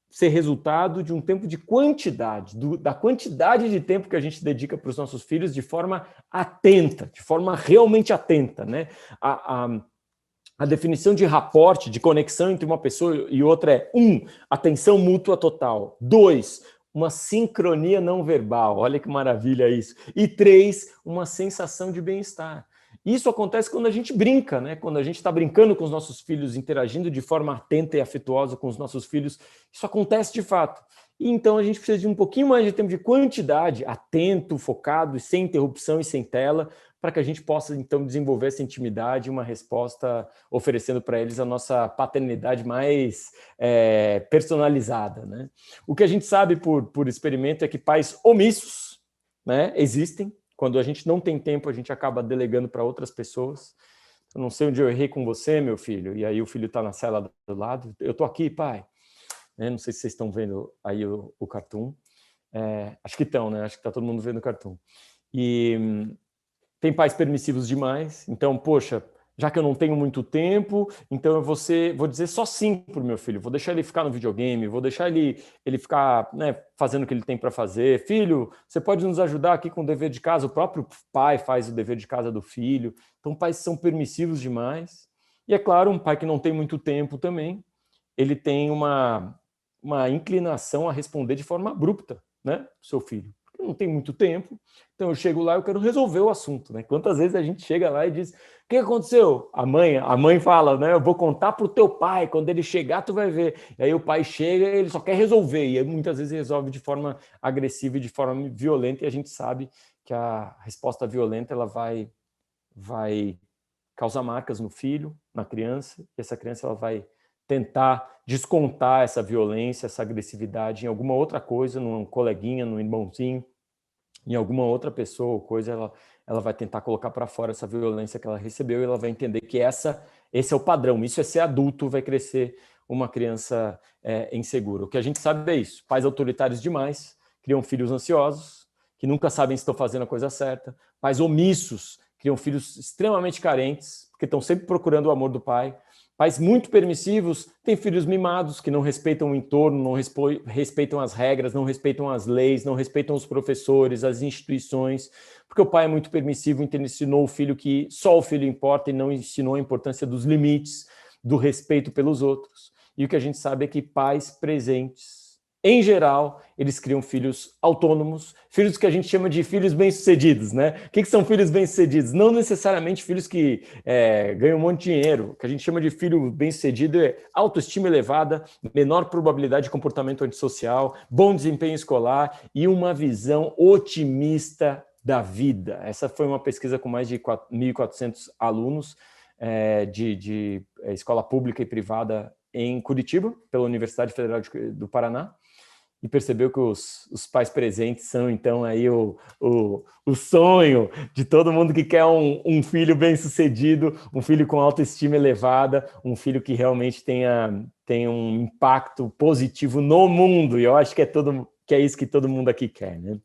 Speaker 3: ser resultado de um tempo de quantidade, da quantidade de tempo que a gente dedica para os nossos filhos de forma atenta, de forma realmente atenta, né? A definição de rapport, de conexão entre uma pessoa e outra é 1, atenção mútua total. 2, uma sincronia não verbal. Olha que maravilha isso. E 3, uma sensação de bem-estar. Isso acontece quando a gente brinca, né? Quando a gente está brincando com os nossos filhos, interagindo de forma atenta e afetuosa com os nossos filhos, isso acontece de fato. E então a gente precisa de um pouquinho mais de tempo de quantidade, atento, focado, sem interrupção e sem tela, para que a gente possa então desenvolver essa intimidade e uma resposta oferecendo para eles a nossa paternidade mais personalizada, né? O que a gente sabe por experimento é que pais omissos, né, existem. Quando a gente não tem tempo, a gente acaba delegando para outras pessoas. Eu não sei onde eu errei com você, meu filho. E aí o filho está na cela do lado. Eu estou aqui, pai. Não sei se vocês estão vendo aí o cartoon. Acho que estão, né? Acho que está todo mundo vendo o cartoon. E tem pais permissivos demais. Então, poxa, já que eu não tenho muito tempo, então eu vou dizer só sim para o meu filho. Vou deixar ele ficar no videogame, vou deixar ele ficar, né, fazendo o que ele tem para fazer. Filho, você pode nos ajudar aqui com o dever de casa? O próprio pai faz o dever de casa do filho. Então, pais são permissivos demais. E, é claro, um pai que não tem muito tempo também, ele tem uma inclinação a responder de forma abrupta, né, para o seu filho. Não tem muito tempo, então eu chego lá e eu quero resolver o assunto, né? Quantas vezes a gente chega lá e diz, o que aconteceu? A mãe fala, né? Eu vou contar para o teu pai, quando ele chegar tu vai ver. E aí o pai chega e ele só quer resolver, e aí muitas vezes resolve de forma agressiva e de forma violenta, e a gente sabe que a resposta violenta ela vai causar marcas no filho, na criança, e essa criança ela vai tentar descontar essa violência, essa agressividade em alguma outra coisa, num coleguinha, num irmãozinho, em alguma outra pessoa ou coisa, ela vai tentar colocar para fora essa violência que ela recebeu e ela vai entender que esse é o padrão, isso é ser adulto, vai crescer uma criança insegura. O que a gente sabe é isso, pais autoritários demais criam filhos ansiosos, que nunca sabem se estão fazendo a coisa certa, pais omissos criam filhos extremamente carentes, porque estão sempre procurando o amor do pai. Pais muito permissivos têm filhos mimados, que não respeitam o entorno, não respeitam as regras, não respeitam as leis, não respeitam os professores, as instituições, porque o pai é muito permissivo, então ensinou o filho que só o filho importa e não ensinou a importância dos limites, do respeito pelos outros. E o que a gente sabe é que pais presentes, em geral, eles criam filhos autônomos, filhos que a gente chama de filhos bem-sucedidos, né? O que são filhos bem-sucedidos? Não necessariamente filhos que ganham um monte de dinheiro. O que a gente chama de filho bem-sucedido é autoestima elevada, menor probabilidade de comportamento antissocial, bom desempenho escolar e uma visão otimista da vida. Essa foi uma pesquisa com mais de 1.400 alunos de escola pública e privada em Curitiba, pela Universidade Federal do Paraná. E percebeu que os pais presentes são, então, aí o sonho de todo mundo que quer um filho bem-sucedido, um filho com autoestima elevada, um filho que realmente tenha um impacto positivo no mundo. E eu acho que é isso que todo mundo aqui quer, né?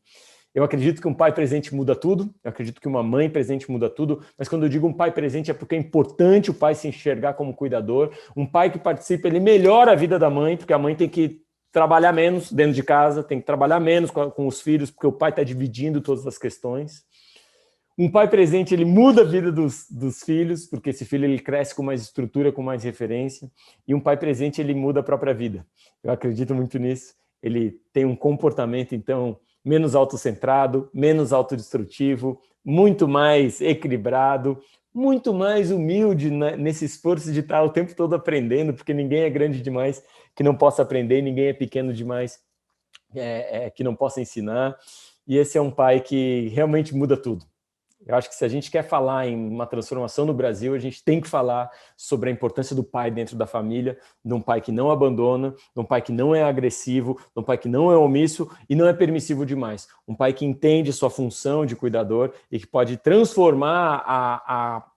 Speaker 3: Eu acredito que um pai presente muda tudo, eu acredito que uma mãe presente muda tudo, mas quando eu digo um pai presente é porque é importante o pai se enxergar como cuidador. Um pai que participa, ele melhora a vida da mãe, porque a mãe tem que trabalhar menos dentro de casa, tem que trabalhar menos com os filhos, porque o pai está dividindo todas as questões. Um pai presente, ele muda a vida dos filhos, porque esse filho ele cresce com mais estrutura, com mais referência. E um pai presente, ele muda a própria vida. Eu acredito muito nisso. ele tem um comportamento, então, menos autocentrado, menos autodestrutivo, muito mais equilibrado, muito mais humilde nesse esforço de estar o tempo todo aprendendo, porque ninguém é grande demais que não possa aprender, ninguém é pequeno demais que não possa ensinar. E esse é um pai que realmente muda tudo. Eu acho que se a gente quer falar em uma transformação no Brasil, a gente tem que falar sobre a importância do pai dentro da família, de um pai que não abandona, de um pai que não é agressivo, de um pai que não é omisso e não é permissivo demais. Um pai que entende sua função de cuidador e que pode transformar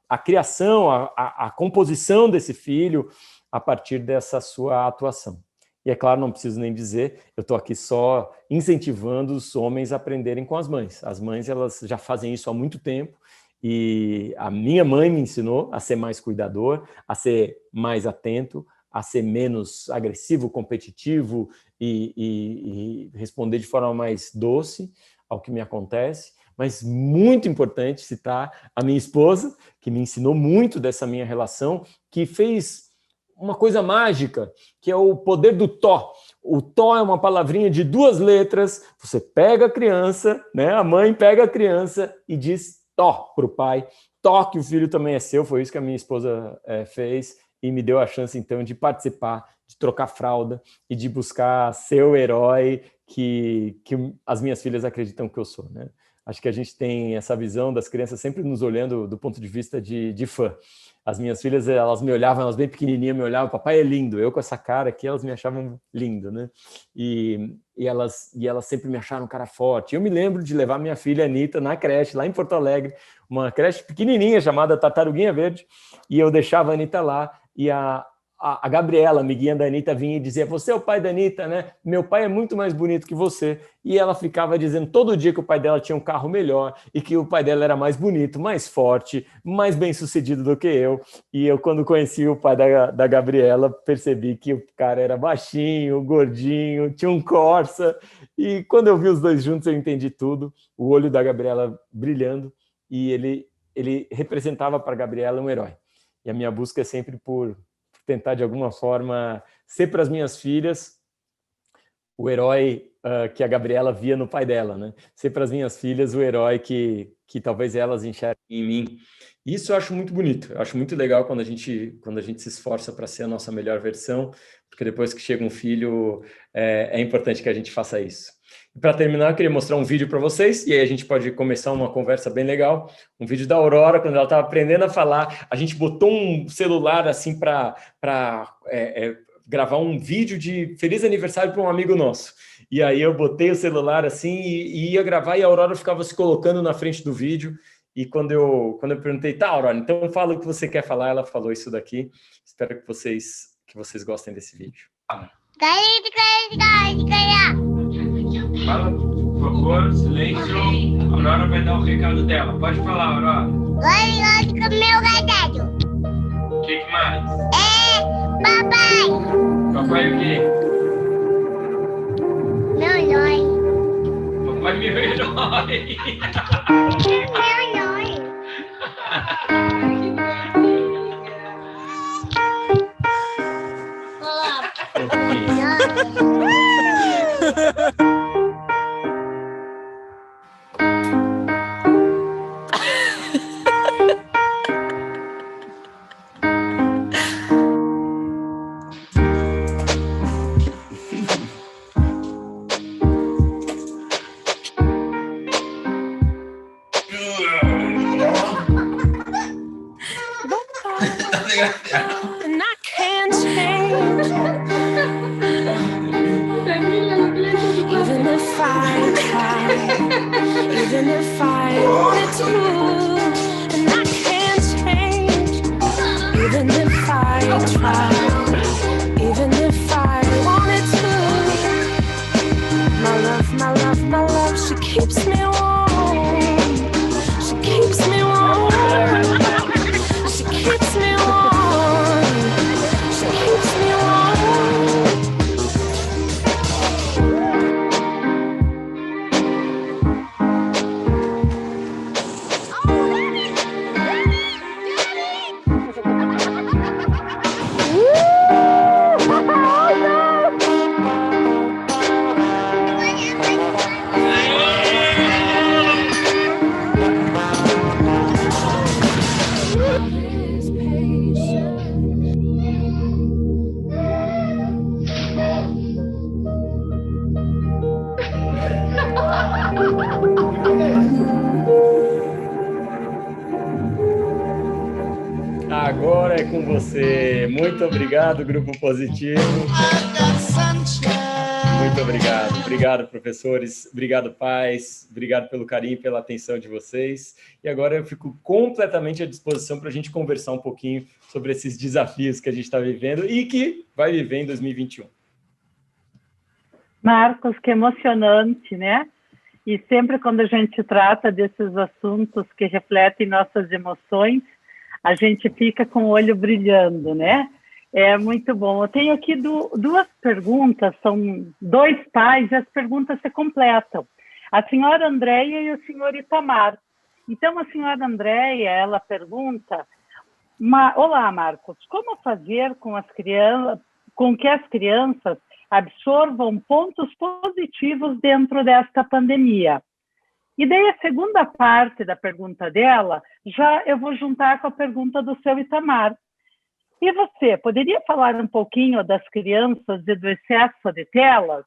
Speaker 3: a criação, a composição desse filho a partir dessa sua atuação. E é claro, não preciso nem dizer, eu estou aqui só incentivando os homens a aprenderem com as mães. As mães, elas já fazem isso há muito tempo e a minha mãe me ensinou a ser mais cuidador, a ser mais atento, a ser menos agressivo, competitivo e responder de forma mais doce ao que me acontece. Mas muito importante citar a minha esposa, que me ensinou muito dessa minha relação, que fez uma coisa mágica, que é o poder do tó. O tó é uma palavrinha de 2 letras, você pega a criança, né? A mãe pega a criança e diz tó para o pai, tó que o filho também é seu, foi isso que a minha esposa fez, e me deu a chance então de participar, de trocar fralda e de buscar ser o herói que as minhas filhas acreditam que eu sou, né? Acho que a gente tem essa visão das crianças sempre nos olhando do ponto de vista de fã. As minhas filhas, elas me olhavam, elas bem pequenininhas me olhavam, papai é lindo, eu com essa cara aqui, elas me achavam lindo, né? E elas sempre me acharam um cara forte. Eu me lembro de levar minha filha Anitta na creche, lá em Porto Alegre, uma creche pequenininha chamada Tartaruguinha Verde, e eu deixava a Anitta lá, e a Gabriela, amiguinha da Anitta, vinha e dizia, você é o pai da Anitta, né? Meu pai é muito mais bonito que você. E ela ficava dizendo todo dia que o pai dela tinha um carro melhor e que o pai dela era mais bonito, mais forte, mais bem-sucedido do que eu. E eu, quando conheci o pai da Gabriela, percebi que o cara era baixinho, gordinho, tinha um Corsa. E quando eu vi os dois juntos, eu entendi tudo. O olho da Gabriela brilhando e ele representava para a Gabriela um herói. E a minha busca é sempre por tentar, de alguma forma, ser para as minhas filhas o herói que a Gabriela via no pai dela, né? Ser para as minhas filhas o herói que talvez elas enxerguem em mim. Isso eu acho muito bonito, eu acho muito legal quando a gente se esforça para ser a nossa melhor versão, porque depois que chega um filho, é importante que a gente faça isso. Para terminar, eu queria mostrar um vídeo para vocês, e aí a gente pode começar uma conversa bem legal. Um vídeo da Aurora, quando ela estava aprendendo a falar, a gente botou um celular assim para gravar um vídeo de feliz aniversário para um amigo nosso. E aí eu botei o celular assim e ia gravar, e a Aurora ficava se colocando na frente do vídeo. E quando eu perguntei, tá, Aurora, então fala o que você quer falar, ela falou isso daqui. Espero que vocês gostem desse vídeo. Fala, por favor, silêncio. A Aurora vai dar o recado dela. Pode falar, Aurora.
Speaker 4: Oi, com meu recado.
Speaker 3: O que mais?
Speaker 4: Papai.
Speaker 3: Papai o quê?
Speaker 4: Meu herói.
Speaker 3: Papai meu herói.
Speaker 4: Meu herói.
Speaker 3: Agora é com você. Muito obrigado, Grupo Positivo. Muito obrigado. Obrigado, professores. Obrigado, pais. Obrigado pelo carinho e pela atenção de vocês. E agora eu fico completamente à disposição para a gente conversar um pouquinho sobre esses desafios que a gente está vivendo e que vai viver em 2021.
Speaker 1: Marcos, que emocionante, né? E sempre quando a gente trata desses assuntos que refletem nossas emoções, a gente fica com o olho brilhando, né? É muito bom. Eu tenho aqui duas perguntas, são dois pais e as perguntas se completam. A senhora Andréia e o senhor Itamar. Então, a senhora Andréia, ela pergunta, olá, Marcos, como fazer com que as crianças absorvam pontos positivos dentro desta pandemia? E daí a segunda parte da pergunta dela, já eu vou juntar com a pergunta do seu Itamar. E você, poderia falar um pouquinho das crianças e do excesso de telas?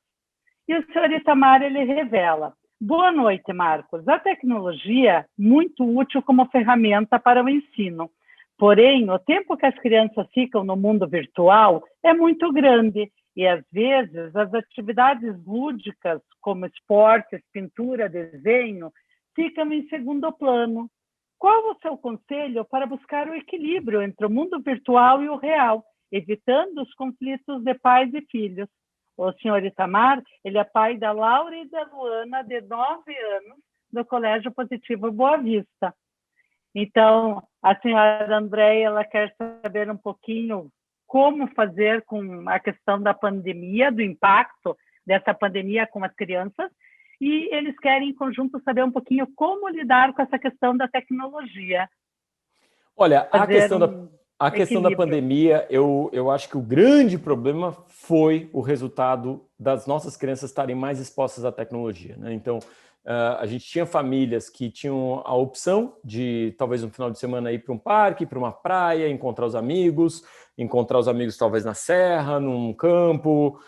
Speaker 1: E o senhor Itamar, ele revela. Boa noite, Marcos. A tecnologia é muito útil como ferramenta para o ensino. Porém, o tempo que as crianças ficam no mundo virtual é muito grande. E, às vezes, as atividades lúdicas, como esportes, pintura, desenho, ficam em segundo plano. Qual o seu conselho para buscar o equilíbrio entre o mundo virtual e o real, evitando os conflitos de pais e filhos? O senhor Itamar, ele é pai da Laura e da Luana, de 9 anos, do Colégio Positivo Boa Vista. Então, a senhora Andréia, ela quer saber um pouquinho como fazer com a questão da pandemia, do impacto dessa pandemia com as crianças, e eles querem, em conjunto, saber um pouquinho como lidar com essa questão da tecnologia.
Speaker 3: Olha, a questão da pandemia, eu acho que o grande problema foi o resultado das nossas crianças estarem mais expostas à tecnologia, né? Então, a gente tinha famílias que tinham a opção de, talvez, no final de semana, ir para um parque, para uma praia, encontrar os amigos talvez na serra, num campo,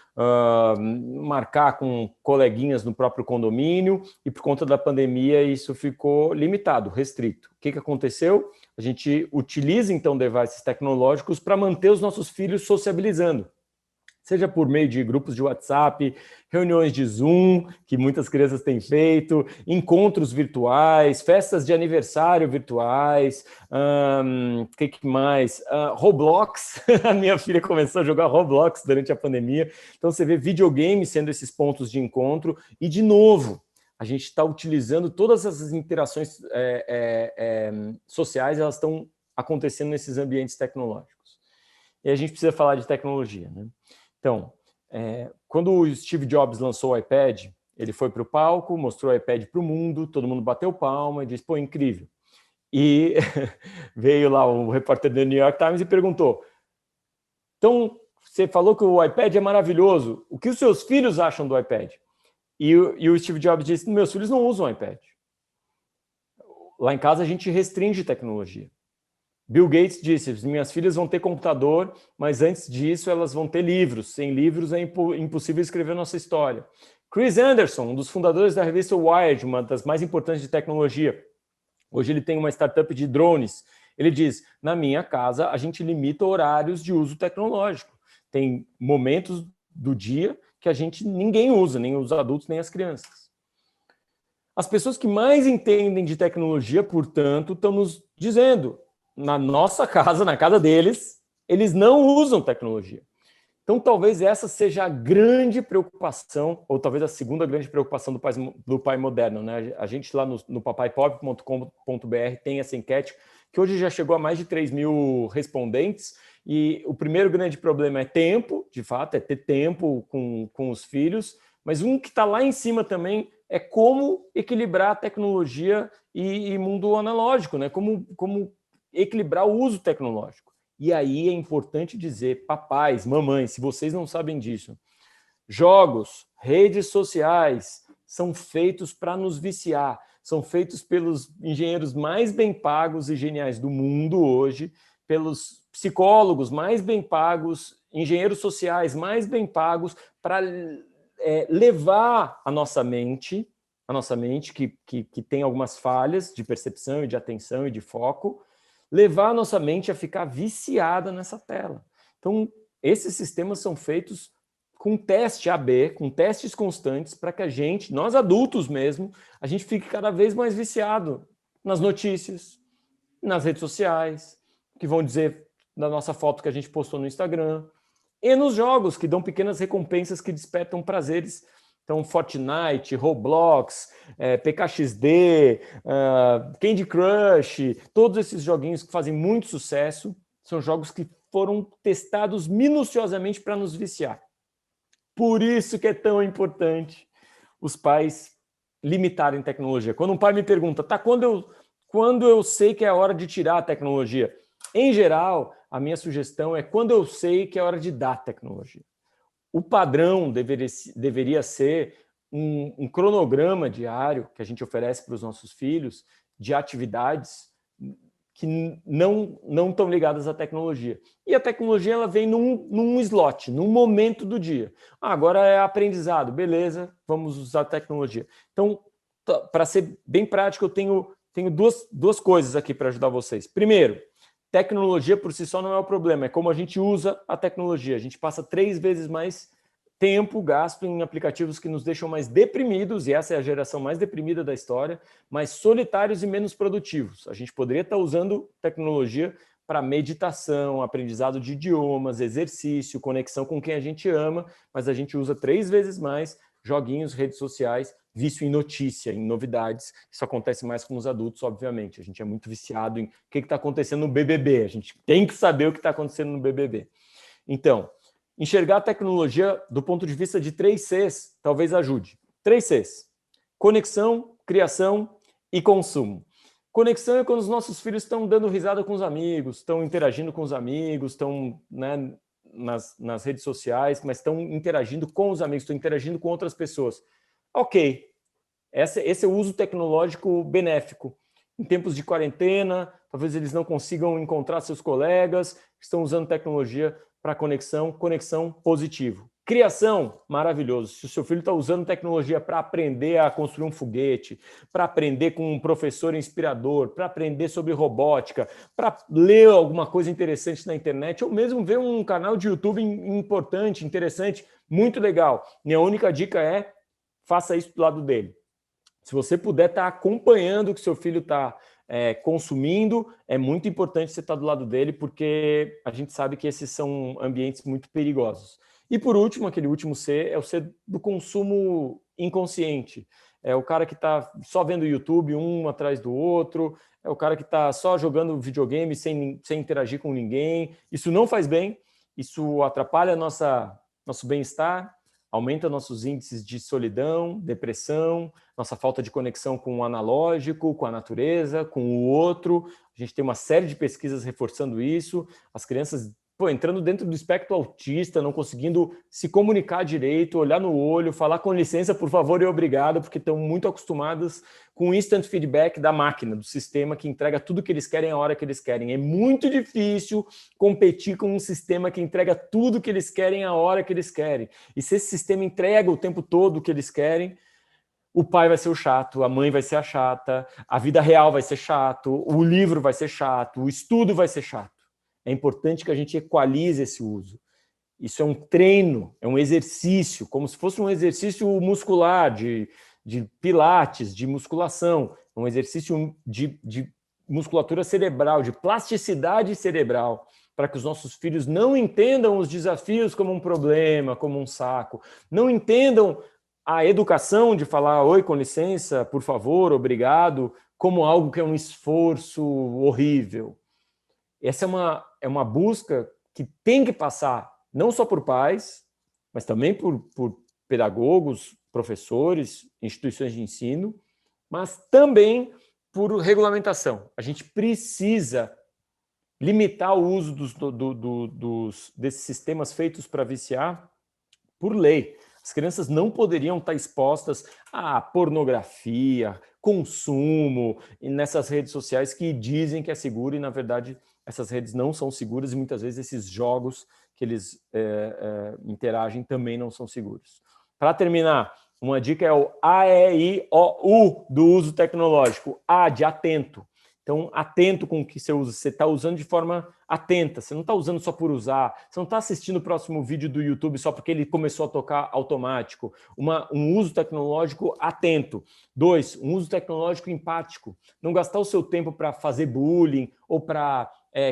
Speaker 3: marcar com coleguinhas no próprio condomínio, e por conta da pandemia isso ficou limitado, restrito. O que aconteceu? A gente utiliza, então, devices tecnológicos para manter os nossos filhos sociabilizando, seja por meio de grupos de WhatsApp, reuniões de Zoom, que muitas crianças têm feito, encontros virtuais, festas de aniversário virtuais, que mais? Roblox, a minha filha começou a jogar Roblox durante a pandemia, então você vê videogames sendo esses pontos de encontro, e de novo, a gente está utilizando todas essas interações sociais, elas estão acontecendo nesses ambientes tecnológicos. E a gente precisa falar de tecnologia, né? Então, quando o Steve Jobs lançou o iPad, ele foi para o palco, mostrou o iPad para o mundo, todo mundo bateu palma e disse, pô, incrível. E veio lá o repórter do New York Times e perguntou, então, você falou que o iPad é maravilhoso, o que os seus filhos acham do iPad? E o Steve Jobs disse, meus filhos não usam iPad. Lá em casa a gente restringe tecnologia. Bill Gates disse, minhas filhas vão ter computador, mas antes disso elas vão ter livros. Sem livros é impossível escrever nossa história. Chris Anderson, um dos fundadores da revista Wired, uma das mais importantes de tecnologia. Hoje ele tem uma startup de drones. Ele diz, na minha casa a gente limita horários de uso tecnológico. Tem momentos do dia que ninguém usa, nem os adultos, nem as crianças. As pessoas que mais entendem de tecnologia, portanto, estão nos dizendo, na nossa casa, na casa deles, eles não usam tecnologia. Então, talvez essa seja a grande preocupação, ou talvez a segunda grande preocupação do pai moderno, né? A gente lá no papaipop.com.br tem essa enquete, que hoje já chegou a mais de 3.000 respondentes, e o primeiro grande problema é tempo, de fato, é ter tempo com os filhos, mas um que está lá em cima também é como equilibrar a tecnologia e mundo analógico, né? Como equilibrar o uso tecnológico. E aí é importante dizer, papais, mamães, se vocês não sabem disso, jogos, redes sociais são feitos para nos viciar, são feitos pelos engenheiros mais bem pagos e geniais do mundo hoje, pelos psicólogos mais bem pagos, engenheiros sociais mais bem pagos, para levar a nossa mente que tem algumas falhas de percepção e de atenção e de foco, levar a nossa mente a ficar viciada nessa tela. Então, esses sistemas são feitos com teste AB, com testes constantes, para que a gente, nós adultos mesmo, a gente fique cada vez mais viciado nas notícias, nas redes sociais, que vão dizer da nossa foto que a gente postou no Instagram, e nos jogos, que dão pequenas recompensas que despertam prazeres. Então, Fortnite, Roblox, PKXD, Candy Crush, todos esses joguinhos que fazem muito sucesso, são jogos que foram testados minuciosamente para nos viciar. Por isso que é tão importante os pais limitarem tecnologia. Quando um pai me pergunta, tá, quando eu sei que é a hora de tirar a tecnologia? Em geral, a minha sugestão é quando eu sei que é hora de dar tecnologia. O padrão deveria ser um cronograma diário que a gente oferece para os nossos filhos de atividades que não estão ligadas à tecnologia. E a tecnologia ela vem num slot, num momento do dia. Agora é aprendizado, beleza, vamos usar a tecnologia. Então, para ser bem prático, eu tenho duas coisas aqui para ajudar vocês. Primeiro, tecnologia por si só não é o problema, é como a gente usa a tecnologia. A gente passa 3 vezes mais tempo gasto em aplicativos que nos deixam mais deprimidos, e essa é a geração mais deprimida da história, mais solitários e menos produtivos. A gente poderia estar usando tecnologia para meditação, aprendizado de idiomas, exercício, conexão com quem a gente ama, mas a gente usa 3 vezes mais joguinhos, redes sociais, vício em notícia, em novidades. Isso acontece mais com os adultos, obviamente. A gente é muito viciado em o que está acontecendo no BBB. A gente tem que saber o que está acontecendo no BBB. Então, enxergar a tecnologia do ponto de vista de 3 Cs talvez ajude. 3 Cs. Conexão, criação e consumo. Conexão é quando os nossos filhos estão dando risada com os amigos, estão interagindo com os amigos, estão, né, nas redes sociais, mas estão interagindo com os amigos, estão interagindo com outras pessoas. Ok, esse é o uso tecnológico benéfico. Em tempos de quarentena, talvez eles não consigam encontrar seus colegas, estão usando tecnologia para conexão positivo. Criação, maravilhoso. Se o seu filho está usando tecnologia para aprender a construir um foguete, para aprender com um professor inspirador, para aprender sobre robótica, para ler alguma coisa interessante na internet, ou mesmo ver um canal de YouTube importante, interessante, muito legal. Minha única dica é, faça isso do lado dele. Se você puder estar acompanhando o que seu filho está consumindo, é muito importante você estar do lado dele, porque a gente sabe que esses são ambientes muito perigosos. E por último, aquele último C, é o C do consumo inconsciente. É o cara que está só vendo YouTube um atrás do outro, é o cara que está só jogando videogame sem interagir com ninguém. Isso não faz bem, isso atrapalha nosso bem-estar, aumenta nossos índices de solidão, depressão, nossa falta de conexão com o analógico, com a natureza, com o outro. A gente tem uma série de pesquisas reforçando isso. As crianças entrando dentro do espectro autista, não conseguindo se comunicar direito, olhar no olho, falar com licença, por favor e obrigado, porque estão muito acostumadas com o instant feedback da máquina, do sistema que entrega tudo que eles querem a hora que eles querem. É muito difícil competir com um sistema que entrega tudo que eles querem a hora que eles querem. E se esse sistema entrega o tempo todo o que eles querem, o pai vai ser o chato, a mãe vai ser a chata, a vida real vai ser chato, o livro vai ser chato, o estudo vai ser chato. É importante que a gente equalize esse uso. Isso é um treino, é um exercício, como se fosse um exercício muscular, de pilates, de musculação, um exercício de musculatura cerebral, de plasticidade cerebral, para que os nossos filhos não entendam os desafios como um problema, como um saco, não entendam a educação de falar oi, com licença, por favor, obrigado, como algo que é um esforço horrível. Essa é uma busca que tem que passar não só por pais, mas também por pedagogos, professores, instituições de ensino, mas também por regulamentação. A gente precisa limitar o uso desses sistemas feitos para viciar por lei. As crianças não poderiam estar expostas a pornografia, consumo, nessas redes sociais que dizem que é seguro e, na verdade, essas redes não são seguras e muitas vezes esses jogos que eles interagem também não são seguros. Para terminar, uma dica é o A, E, I, O, U do uso tecnológico. A de atento. Então, atento com o que você usa. Você está usando de forma atenta. Você não está usando só por usar. Você não está assistindo o próximo vídeo do YouTube só porque ele começou a tocar automático. Um uso tecnológico atento. 2, um uso tecnológico empático. Não gastar o seu tempo para fazer bullying ou para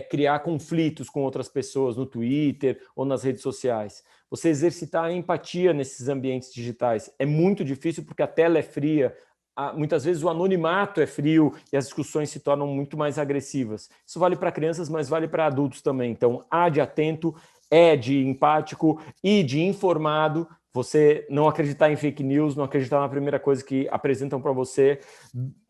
Speaker 3: criar conflitos com outras pessoas no Twitter ou nas redes sociais. Você exercitar a empatia nesses ambientes digitais. É muito difícil porque a tela é fria, muitas vezes o anonimato é frio e as discussões se tornam muito mais agressivas. Isso vale para crianças, mas vale para adultos também. Então, A de atento, E de empático, I de informado. Você não acreditar em fake news, não acreditar na primeira coisa que apresentam para você.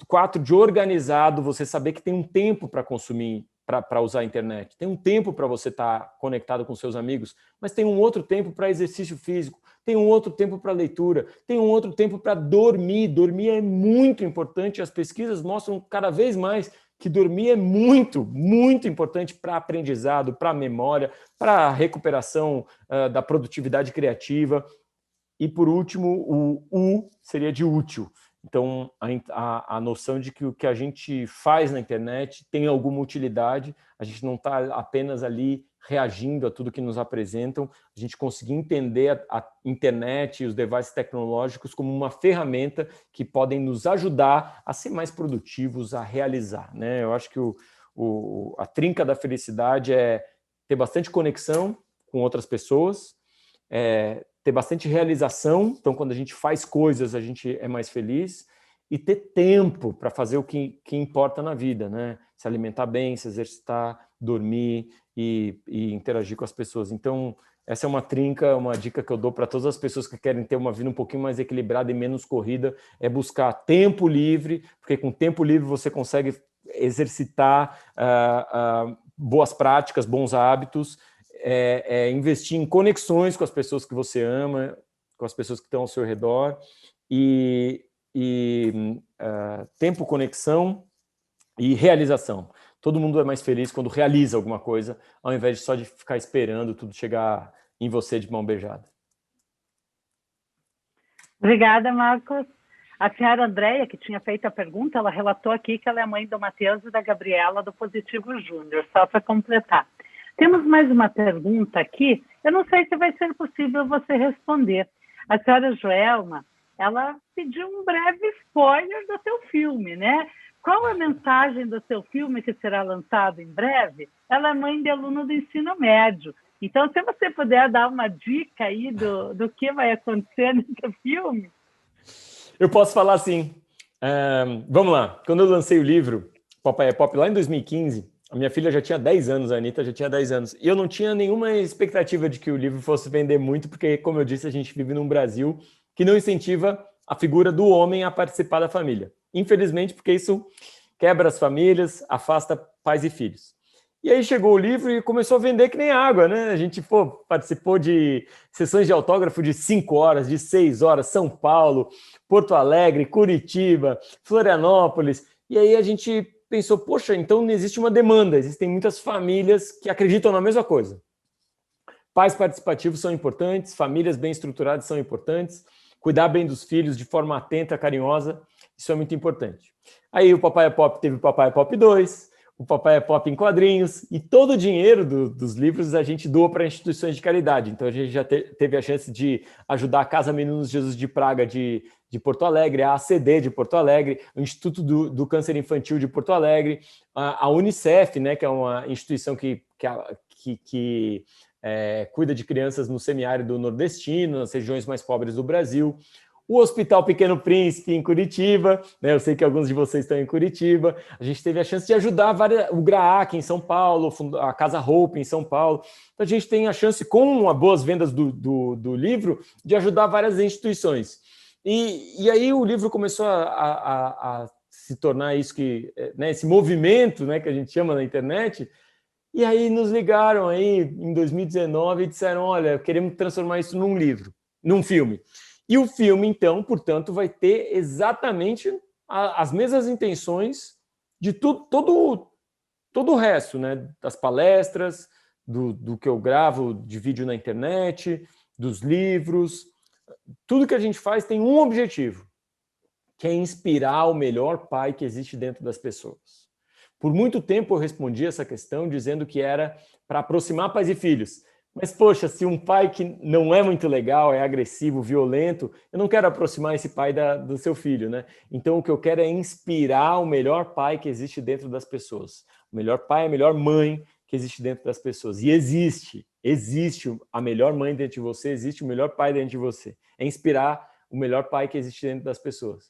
Speaker 3: 4 de organizado, você saber que tem um tempo para consumir, para usar a internet. Tem um tempo para você estar conectado com seus amigos, mas tem um outro tempo para exercício físico, tem um outro tempo para leitura, tem um outro tempo para dormir. Dormir é muito importante. As pesquisas mostram cada vez mais que dormir é muito, muito importante para aprendizado, para memória, para recuperação da produtividade criativa. E, por último, o U seria de útil. Então, a noção de que o que a gente faz na internet tem alguma utilidade, a gente não está apenas ali reagindo a tudo que nos apresentam, a gente conseguir entender a internet e os devices tecnológicos como uma ferramenta que podem nos ajudar a ser mais produtivos, a realizar, né? Eu acho que a trinca da felicidade é ter bastante conexão com outras pessoas, ter bastante realização, então quando a gente faz coisas a gente é mais feliz, e ter tempo para fazer o que importa na vida, né? Se alimentar bem, se exercitar, dormir e interagir com as pessoas. Então, essa é uma trinca, uma dica que eu dou para todas as pessoas que querem ter uma vida um pouquinho mais equilibrada e menos corrida, é buscar tempo livre, porque com tempo livre você consegue exercitar boas práticas, bons hábitos, investir em conexões com as pessoas que você ama, com as pessoas que estão ao seu redor, tempo, conexão e realização. Todo mundo é mais feliz quando realiza alguma coisa, ao invés de só de ficar esperando tudo chegar em você de mão beijada.
Speaker 1: Obrigada, Marcos. A senhora Andréia, que tinha feito a pergunta, ela relatou aqui que ela é mãe do Matheus e da Gabriela, do Positivo Júnior, só para completar. Temos mais uma pergunta aqui, eu não sei se vai ser possível você responder. A senhora Joelma, ela pediu um breve spoiler do seu filme, né? Qual a mensagem do seu filme que será lançado em breve? Ela é mãe de aluno do ensino médio. Então, se você puder dar uma dica aí do que vai acontecer nesse filme.
Speaker 3: Eu posso falar assim. Vamos lá. Quando eu lancei o livro, Papai é Pop, lá em 2015, a minha filha já tinha 10 anos, a Anitta já tinha 10 anos. E eu não tinha nenhuma expectativa de que o livro fosse vender muito, porque, como eu disse, a gente vive num Brasil que não incentiva a figura do homem a participar da família. Infelizmente, porque isso quebra as famílias, afasta pais e filhos. E aí chegou o livro e começou a vender que nem água, né? A gente participou de sessões de autógrafo de 5 horas, de 6 horas, São Paulo, Porto Alegre, Curitiba, Florianópolis. E aí a gente pensou, poxa, então não existe uma demanda, existem muitas famílias que acreditam na mesma coisa. Pais participativos são importantes, famílias bem estruturadas são importantes, cuidar bem dos filhos de forma atenta, carinhosa, isso é muito importante. Aí o Papai é Pop teve o Papai é Pop 2, o Papai é Pop em quadrinhos, e todo o dinheiro dos livros a gente doa para instituições de caridade. Então a gente já teve a chance de ajudar a Casa Meninos Jesus de Praga de Porto Alegre, a ACD de Porto Alegre, o Instituto do Câncer Infantil de Porto Alegre, a Unicef, né, que é uma instituição que cuida de crianças no semiárido nordestino, nas regiões mais pobres do Brasil. O Hospital Pequeno Príncipe em Curitiba, né? Eu sei que alguns de vocês estão em Curitiba. A gente teve a chance de ajudar o GRAAC em São Paulo, a Casa Hope em São Paulo. Então a gente tem a chance, com as boas vendas do livro, de ajudar várias instituições. E aí o livro começou a se tornar isso né, esse movimento, né, que a gente chama na internet. E aí nos ligaram aí em 2019 e disseram, olha, queremos transformar isso num livro, num filme. E o filme, então, portanto, vai ter exatamente as mesmas intenções de todo o resto, né? Das palestras, do que eu gravo de vídeo na internet, dos livros. Tudo que a gente faz tem um objetivo, que é inspirar o melhor pai que existe dentro das pessoas. Por muito tempo eu respondi essa questão dizendo que era para aproximar pais e filhos. Mas, poxa, se um pai que não é muito legal, é agressivo, violento, eu não quero aproximar esse pai do seu filho, né? Então, o que eu quero é inspirar o melhor pai que existe dentro das pessoas. O melhor pai, a melhor mãe que existe dentro das pessoas. E existe a melhor mãe dentro de você, existe o melhor pai dentro de você. É inspirar o melhor pai que existe dentro das pessoas.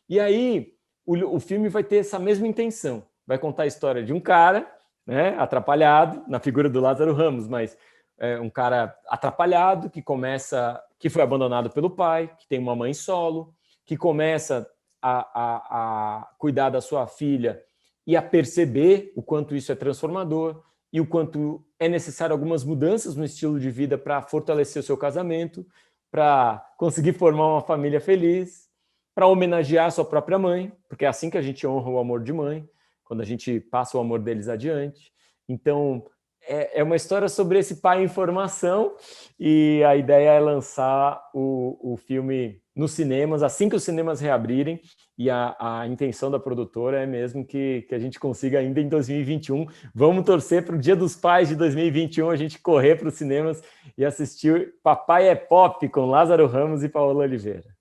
Speaker 3: E aí, o filme vai ter essa mesma intenção. Vai contar a história de um cara, né, atrapalhado, na figura do Lázaro Ramos, mas um cara atrapalhado que foi abandonado pelo pai, que tem uma mãe solo, que começa a cuidar da sua filha e a perceber o quanto isso é transformador e o quanto é necessário algumas mudanças no estilo de vida para fortalecer o seu casamento, para conseguir formar uma família feliz, para homenagear a sua própria mãe, porque é assim que a gente honra o amor de mãe, quando a gente passa o amor deles adiante. Então, é uma história sobre esse pai em formação e a ideia é lançar o filme nos cinemas, assim que os cinemas reabrirem, e a intenção da produtora é mesmo que a gente consiga ainda em 2021. Vamos torcer para o Dia dos Pais de 2021 a gente correr para os cinemas e assistir Papai é Pop com Lázaro Ramos e Paola Oliveira.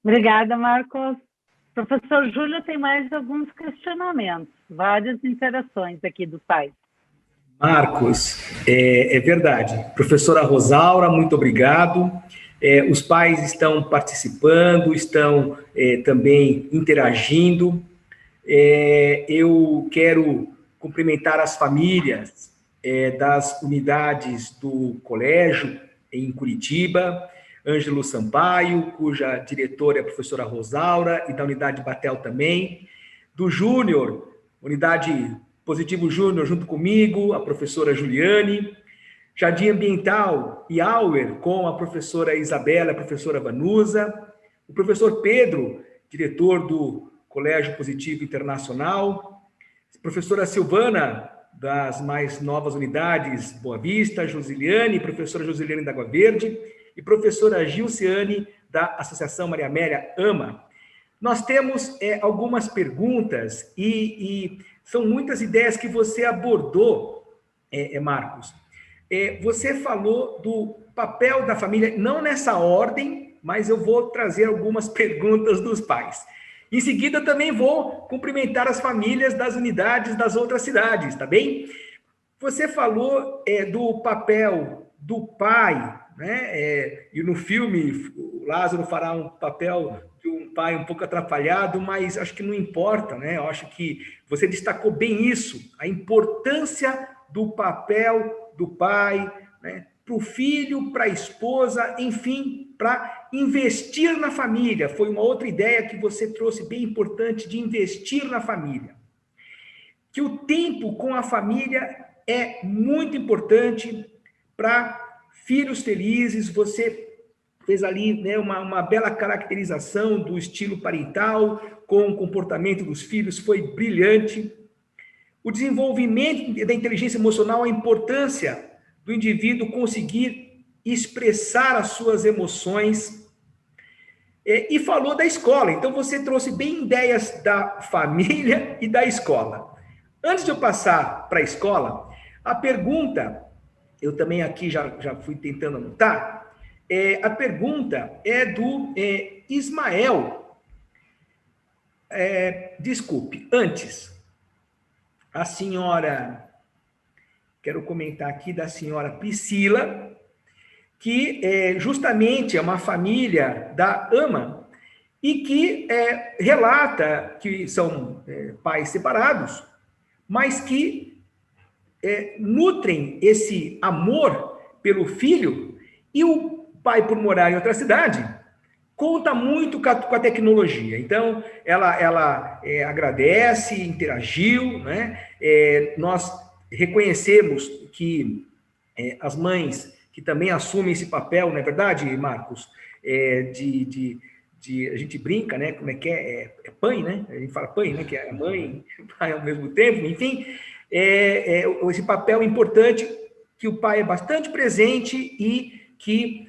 Speaker 1: Obrigada, Marcos. Professor Júlio tem mais alguns questionamentos, várias interações aqui dos pais.
Speaker 2: Marcos, é verdade. Professora Rosaura, muito obrigado. Os pais estão participando, estão também interagindo. Eu quero cumprimentar as famílias das unidades do colégio em Curitiba, Ângelo Sampaio, cuja diretora é a professora Rosaura, e da unidade Batel também, do Júnior, unidade Positivo Júnior, junto comigo, a professora Juliane, Jardim Ambiental e Auer, com a professora Isabela, a professora Vanusa, o professor Pedro, diretor do Colégio Positivo Internacional, a professora Silvana, das mais novas unidades Boa Vista, Josiliane, professora Josiliane da Água Verde, e professora Gilciane, da Associação Maria Amélia AMA. Nós temos algumas perguntas e são muitas ideias que você abordou, Marcos. Você falou do papel da família, não nessa ordem, mas eu vou trazer algumas perguntas dos pais. Em seguida, eu também vou cumprimentar as famílias das unidades das outras cidades, tá bem? Você falou do papel do pai, né? E no filme, o Lázaro fará um papel de um pai um pouco atrapalhado, mas acho que não importa, né? Eu acho que você destacou bem isso, a importância do papel do pai, né? Para o filho, para a esposa, enfim, para investir na família. Foi uma outra ideia que você trouxe bem importante de investir na família. Que o tempo com a família é muito importante para filhos felizes. Você fez ali, né, uma bela caracterização do estilo parental com o comportamento dos filhos, foi brilhante. O desenvolvimento da inteligência emocional, a importância do indivíduo conseguir expressar as suas emoções. E falou da escola, então você trouxe bem ideias da família e da escola. Antes de eu passar para a escola, a pergunta, eu também aqui já fui tentando anotar, a pergunta é do Ismael. Desculpe, antes, a senhora, quero comentar aqui da senhora Priscila, que justamente é uma família da AMA e que relata que são pais separados, mas que nutrem esse amor pelo filho, e o pai, por morar em outra cidade, conta muito com a tecnologia. Então, ela agradece, interagiu, né? Nós reconhecemos que as mães que também assumem esse papel, não é verdade, Marcos? A gente brinca, né? Como é que é? É pai, né? A gente fala pai, né? Que é mãe e pai ao mesmo tempo, enfim. Esse papel importante que o pai é bastante presente e que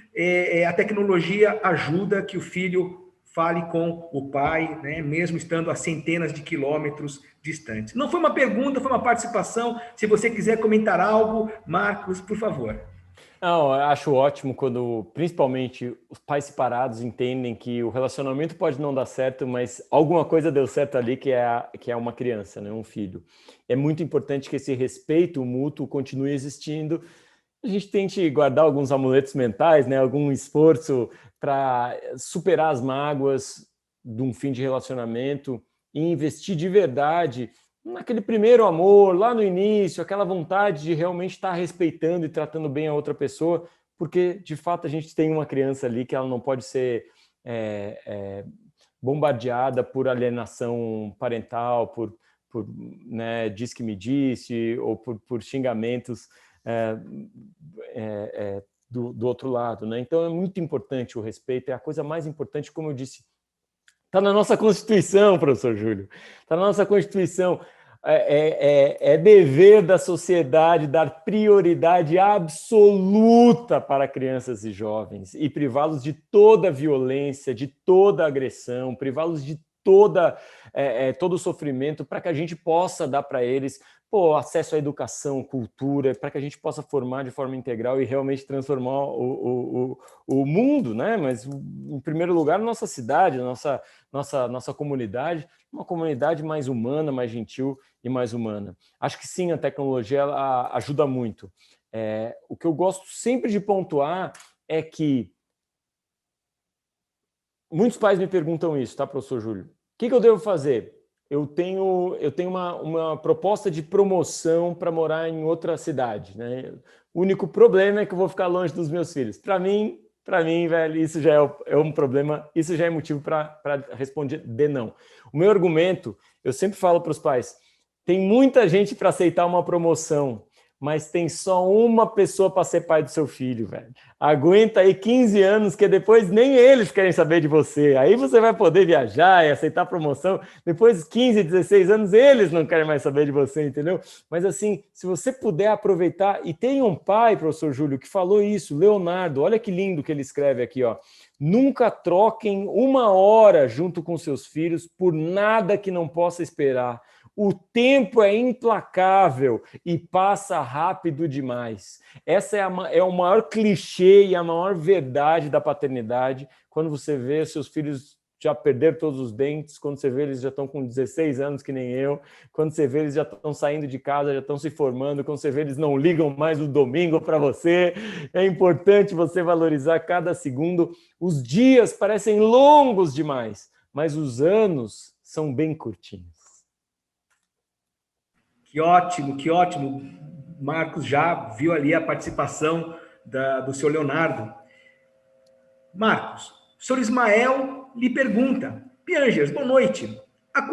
Speaker 2: a tecnologia ajuda que o filho fale com o pai, né, mesmo estando a centenas de quilômetros distantes. Não foi uma pergunta, foi uma participação. Se você quiser comentar algo, Marcos, por favor.
Speaker 3: Não, eu acho ótimo quando, principalmente, os pais separados entendem que o relacionamento pode não dar certo, mas alguma coisa deu certo ali, que é uma criança, né, um filho. É muito importante que esse respeito mútuo continue existindo. A gente tente guardar alguns amuletos mentais, né, algum esforço para superar as mágoas de um fim de relacionamento e investir de verdade naquele primeiro amor, lá no início, aquela vontade de realmente estar respeitando e tratando bem a outra pessoa, porque, de fato, a gente tem uma criança ali que ela não pode ser bombardeada por alienação parental, por né, diz que me disse, ou por xingamentos do outro lado, né? Então, é muito importante o respeito, é a coisa mais importante, como eu disse, está na nossa Constituição, professor Júlio, está na nossa Constituição. É dever da sociedade dar prioridade absoluta para crianças e jovens e privá-los de toda violência, de toda agressão, privá-los de todo o sofrimento para que a gente possa dar para eles acesso à educação, cultura, para que a gente possa formar de forma integral e realmente transformar o mundo, né? Mas, em primeiro lugar, nossa cidade, nossa comunidade, uma comunidade mais humana, mais gentil e mais humana. Acho que sim, a tecnologia ela ajuda muito. O que eu gosto sempre de pontuar é que muitos pais me perguntam isso, tá, professor Júlio? O que eu devo fazer? Eu tenho uma proposta de promoção para morar em outra cidade, né? O único problema é que eu vou ficar longe dos meus filhos. Para mim, velho, isso já é um problema, isso já é motivo para responder de não. O meu argumento, eu sempre falo para os pais, tem muita gente para aceitar uma promoção, mas tem só uma pessoa para ser pai do seu filho, velho. Aguenta aí 15 anos, que depois nem eles querem saber de você. Aí você vai poder viajar e aceitar a promoção. Depois de 15, 16 anos, eles não querem mais saber de você, entendeu? Mas assim, se você puder aproveitar... E tem um pai, professor Júlio, que falou isso, Leonardo, olha que lindo que ele escreve aqui, ó. Nunca troquem 1 hora junto com seus filhos por nada que não possa esperar. O tempo é implacável e passa rápido demais. Essa é o maior clichê e a maior verdade da paternidade, quando você vê seus filhos já perder todos os dentes, quando você vê eles já estão com 16 anos, que nem eu, quando você vê eles já estão saindo de casa, já estão se formando, quando você vê eles não ligam mais no domingo para você. É importante você valorizar cada segundo. Os dias parecem longos demais, mas os anos são bem curtinhos.
Speaker 2: Que ótimo. Marcos já viu ali a participação do senhor Leonardo. Marcos, o senhor Ismael lhe pergunta, Piangers, boa noite. Há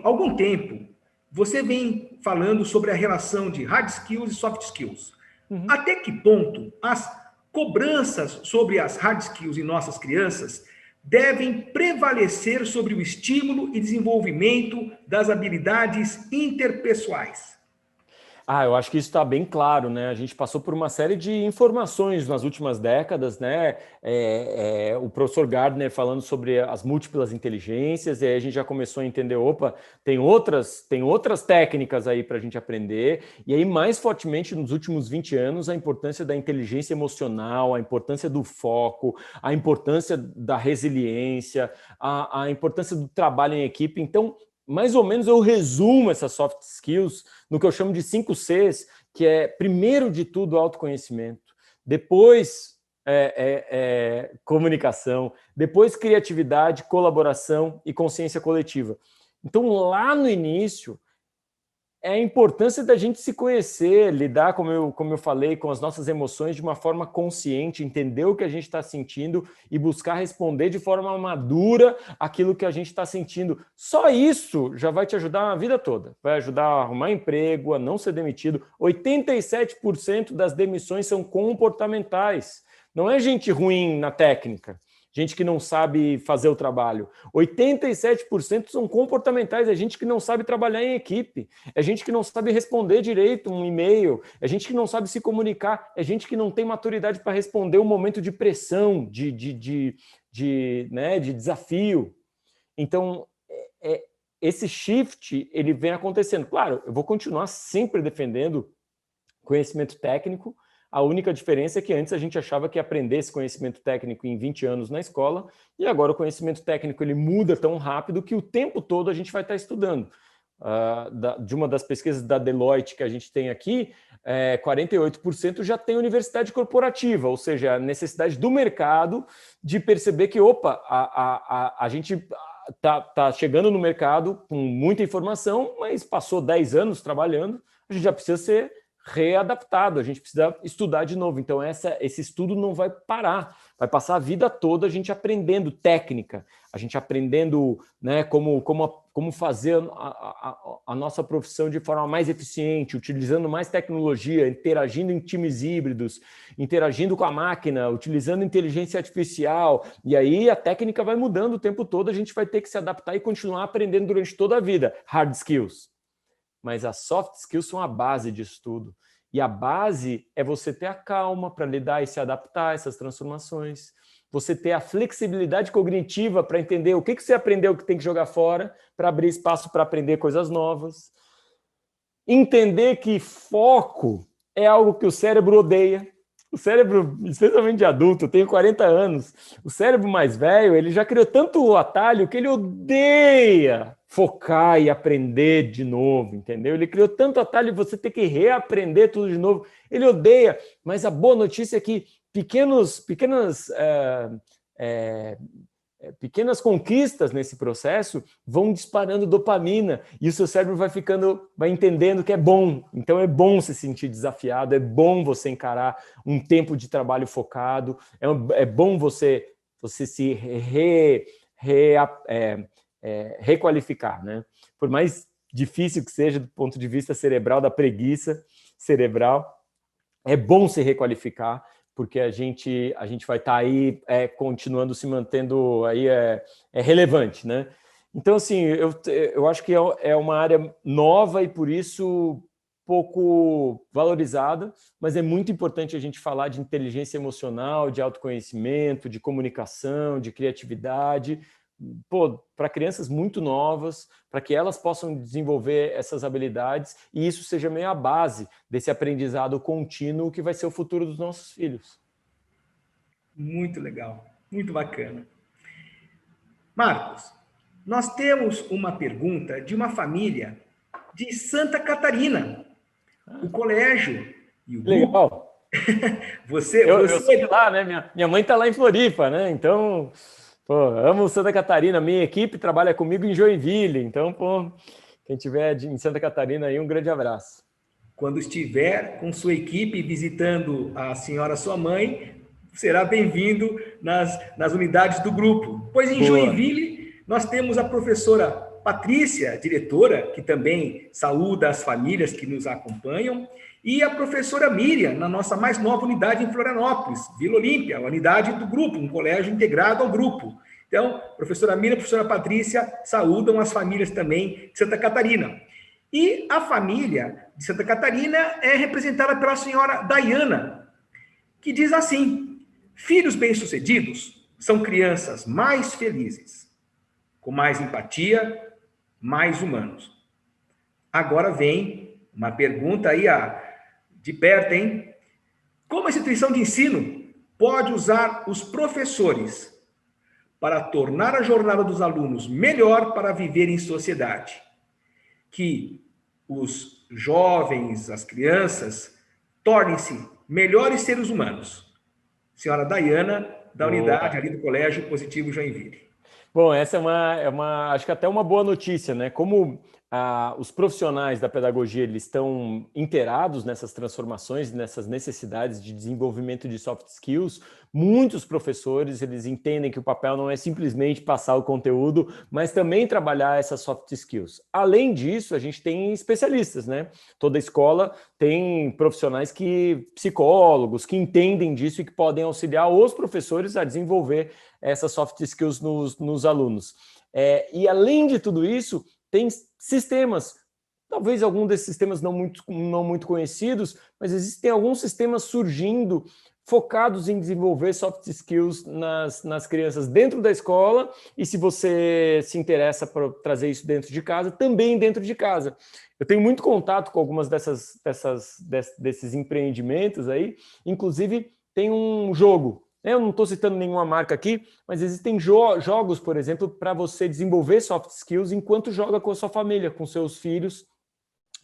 Speaker 2: algum tempo, você vem falando sobre a relação de hard skills e soft skills. Até que ponto as cobranças sobre as hard skills em nossas crianças devem prevalecer sobre o estímulo e desenvolvimento das habilidades interpessoais?
Speaker 3: Eu acho que isso está bem claro, né? A gente passou por uma série de informações nas últimas décadas, né? O professor Gardner falando sobre as múltiplas inteligências, e aí a gente já começou a entender, tem outras técnicas aí para a gente aprender, e aí mais fortemente nos últimos 20 anos a importância da inteligência emocional, a importância do foco, a importância da resiliência, a importância do trabalho em equipe. Então, mais ou menos eu resumo essas soft skills no que eu chamo de 5 Cs, que é, primeiro de tudo, autoconhecimento, depois comunicação, depois criatividade, colaboração e consciência coletiva. Então, lá no início, é a importância da gente se conhecer, lidar, como eu falei, com as nossas emoções de uma forma consciente, entender o que a gente está sentindo e buscar responder de forma madura aquilo que a gente está sentindo. Só isso já vai te ajudar a vida toda. Vai ajudar a arrumar emprego, a não ser demitido. 87% das demissões são comportamentais. Não é gente ruim na técnica. Gente que não sabe fazer o trabalho. 87% são comportamentais, é gente que não sabe trabalhar em equipe, é gente que não sabe responder direito um e-mail, é gente que não sabe se comunicar, é gente que não tem maturidade para responder um momento de pressão, de né, de desafio. Então, esse shift, ele vem acontecendo. Claro, eu vou continuar sempre defendendo conhecimento técnico. A única diferença é que antes a gente achava que aprender esse conhecimento técnico em 20 anos na escola, e agora o conhecimento técnico ele muda tão rápido que o tempo todo a gente vai estar estudando. De uma das pesquisas da Deloitte que a gente tem aqui, 48% já tem universidade corporativa, ou seja, a necessidade do mercado de perceber que, a gente tá chegando no mercado com muita informação, mas passou 10 anos trabalhando, a gente já precisa ser readaptado, a gente precisa estudar de novo. Então, esse estudo não vai parar, vai passar a vida toda a gente aprendendo técnica, a gente aprendendo, né, como fazer a nossa profissão de forma mais eficiente, utilizando mais tecnologia, interagindo em times híbridos, interagindo com a máquina, utilizando inteligência artificial, e aí a técnica vai mudando o tempo todo, a gente vai ter que se adaptar e continuar aprendendo durante toda a vida. Hard skills. Mas as soft skills são a base disso tudo. E a base é você ter a calma para lidar e se adaptar a essas transformações. Você ter a flexibilidade cognitiva para entender o que você aprendeu que tem que jogar fora, para abrir espaço para aprender coisas novas. Entender que foco é algo que o cérebro odeia. O cérebro, especialmente de adulto, eu tenho 40 anos, o cérebro mais velho, ele já criou tanto atalho que ele odeia focar e aprender de novo, entendeu? Ele criou tanto atalho e você ter que reaprender tudo de novo. Ele odeia, mas a boa notícia é que pequenas conquistas nesse processo vão disparando dopamina e o seu cérebro vai entendendo que é bom. Então é bom se sentir desafiado, é bom você encarar um tempo de trabalho focado, é bom você se requalificar, né? Por mais difícil que seja do ponto de vista cerebral, da preguiça cerebral, é bom se requalificar, porque a gente vai estar aí continuando se mantendo aí relevante, né? Então, assim, eu acho que é uma área nova e, por isso, pouco valorizada, mas é muito importante a gente falar de inteligência emocional, de autoconhecimento, de comunicação, de criatividade, para crianças muito novas, para que elas possam desenvolver essas habilidades e isso seja meio a base desse aprendizado contínuo que vai ser o futuro dos nossos filhos.
Speaker 2: Muito legal, muito bacana. Marcos, nós temos uma pergunta de uma família de Santa Catarina. O colégio e o grupo...
Speaker 3: Legal. Eu sou de lá, né? Minha mãe está lá em Floripa, né? Então... amo Santa Catarina, minha equipe trabalha comigo em Joinville, então, quem estiver em Santa Catarina aí, um grande abraço.
Speaker 2: Quando estiver com sua equipe visitando a senhora, sua mãe, será bem-vindo nas unidades do grupo. Pois em Joinville, nós temos a professora Patrícia, diretora, que também saúda as famílias que nos acompanham, e a professora Miriam, na nossa mais nova unidade em Florianópolis, Vila Olímpia, a unidade do grupo, um colégio integrado ao grupo. Então, professora Miriam e professora Patrícia saúdam as famílias também de Santa Catarina. E a família de Santa Catarina é representada pela senhora Dayana, que diz assim: filhos bem-sucedidos são crianças mais felizes, com mais empatia, mais humanos. Agora vem uma pergunta aí, de perto, hein? Como a instituição de ensino pode usar os professores para tornar a jornada dos alunos melhor para viver em sociedade? Que os jovens, as crianças, tornem-se melhores seres humanos. Senhora Dayana, da unidade ali do Colégio Positivo Joinville.
Speaker 3: Bom, essa acho que até uma boa notícia, né? Como os profissionais da pedagogia eles estão inteirados nessas transformações, nessas necessidades de desenvolvimento de soft skills, muitos professores eles entendem que o papel não é simplesmente passar o conteúdo, mas também trabalhar essas soft skills. Além disso, a gente tem especialistas, né? Toda escola tem profissionais psicólogos, que entendem disso e que podem auxiliar os professores a desenvolver essas soft skills nos alunos. E além de tudo isso, tem sistemas Talvez algum desses sistemas não muito conhecidos, mas existem alguns sistemas surgindo focados em desenvolver soft skills nas crianças dentro da escola, e se você se interessa por trazer isso dentro de casa, também dentro de casa. Eu tenho muito contato com algumas desses empreendimentos aí, inclusive tem um jogo, né? Eu não estou citando nenhuma marca aqui, mas existem jogos, por exemplo, para você desenvolver soft skills enquanto joga com a sua família, com seus filhos,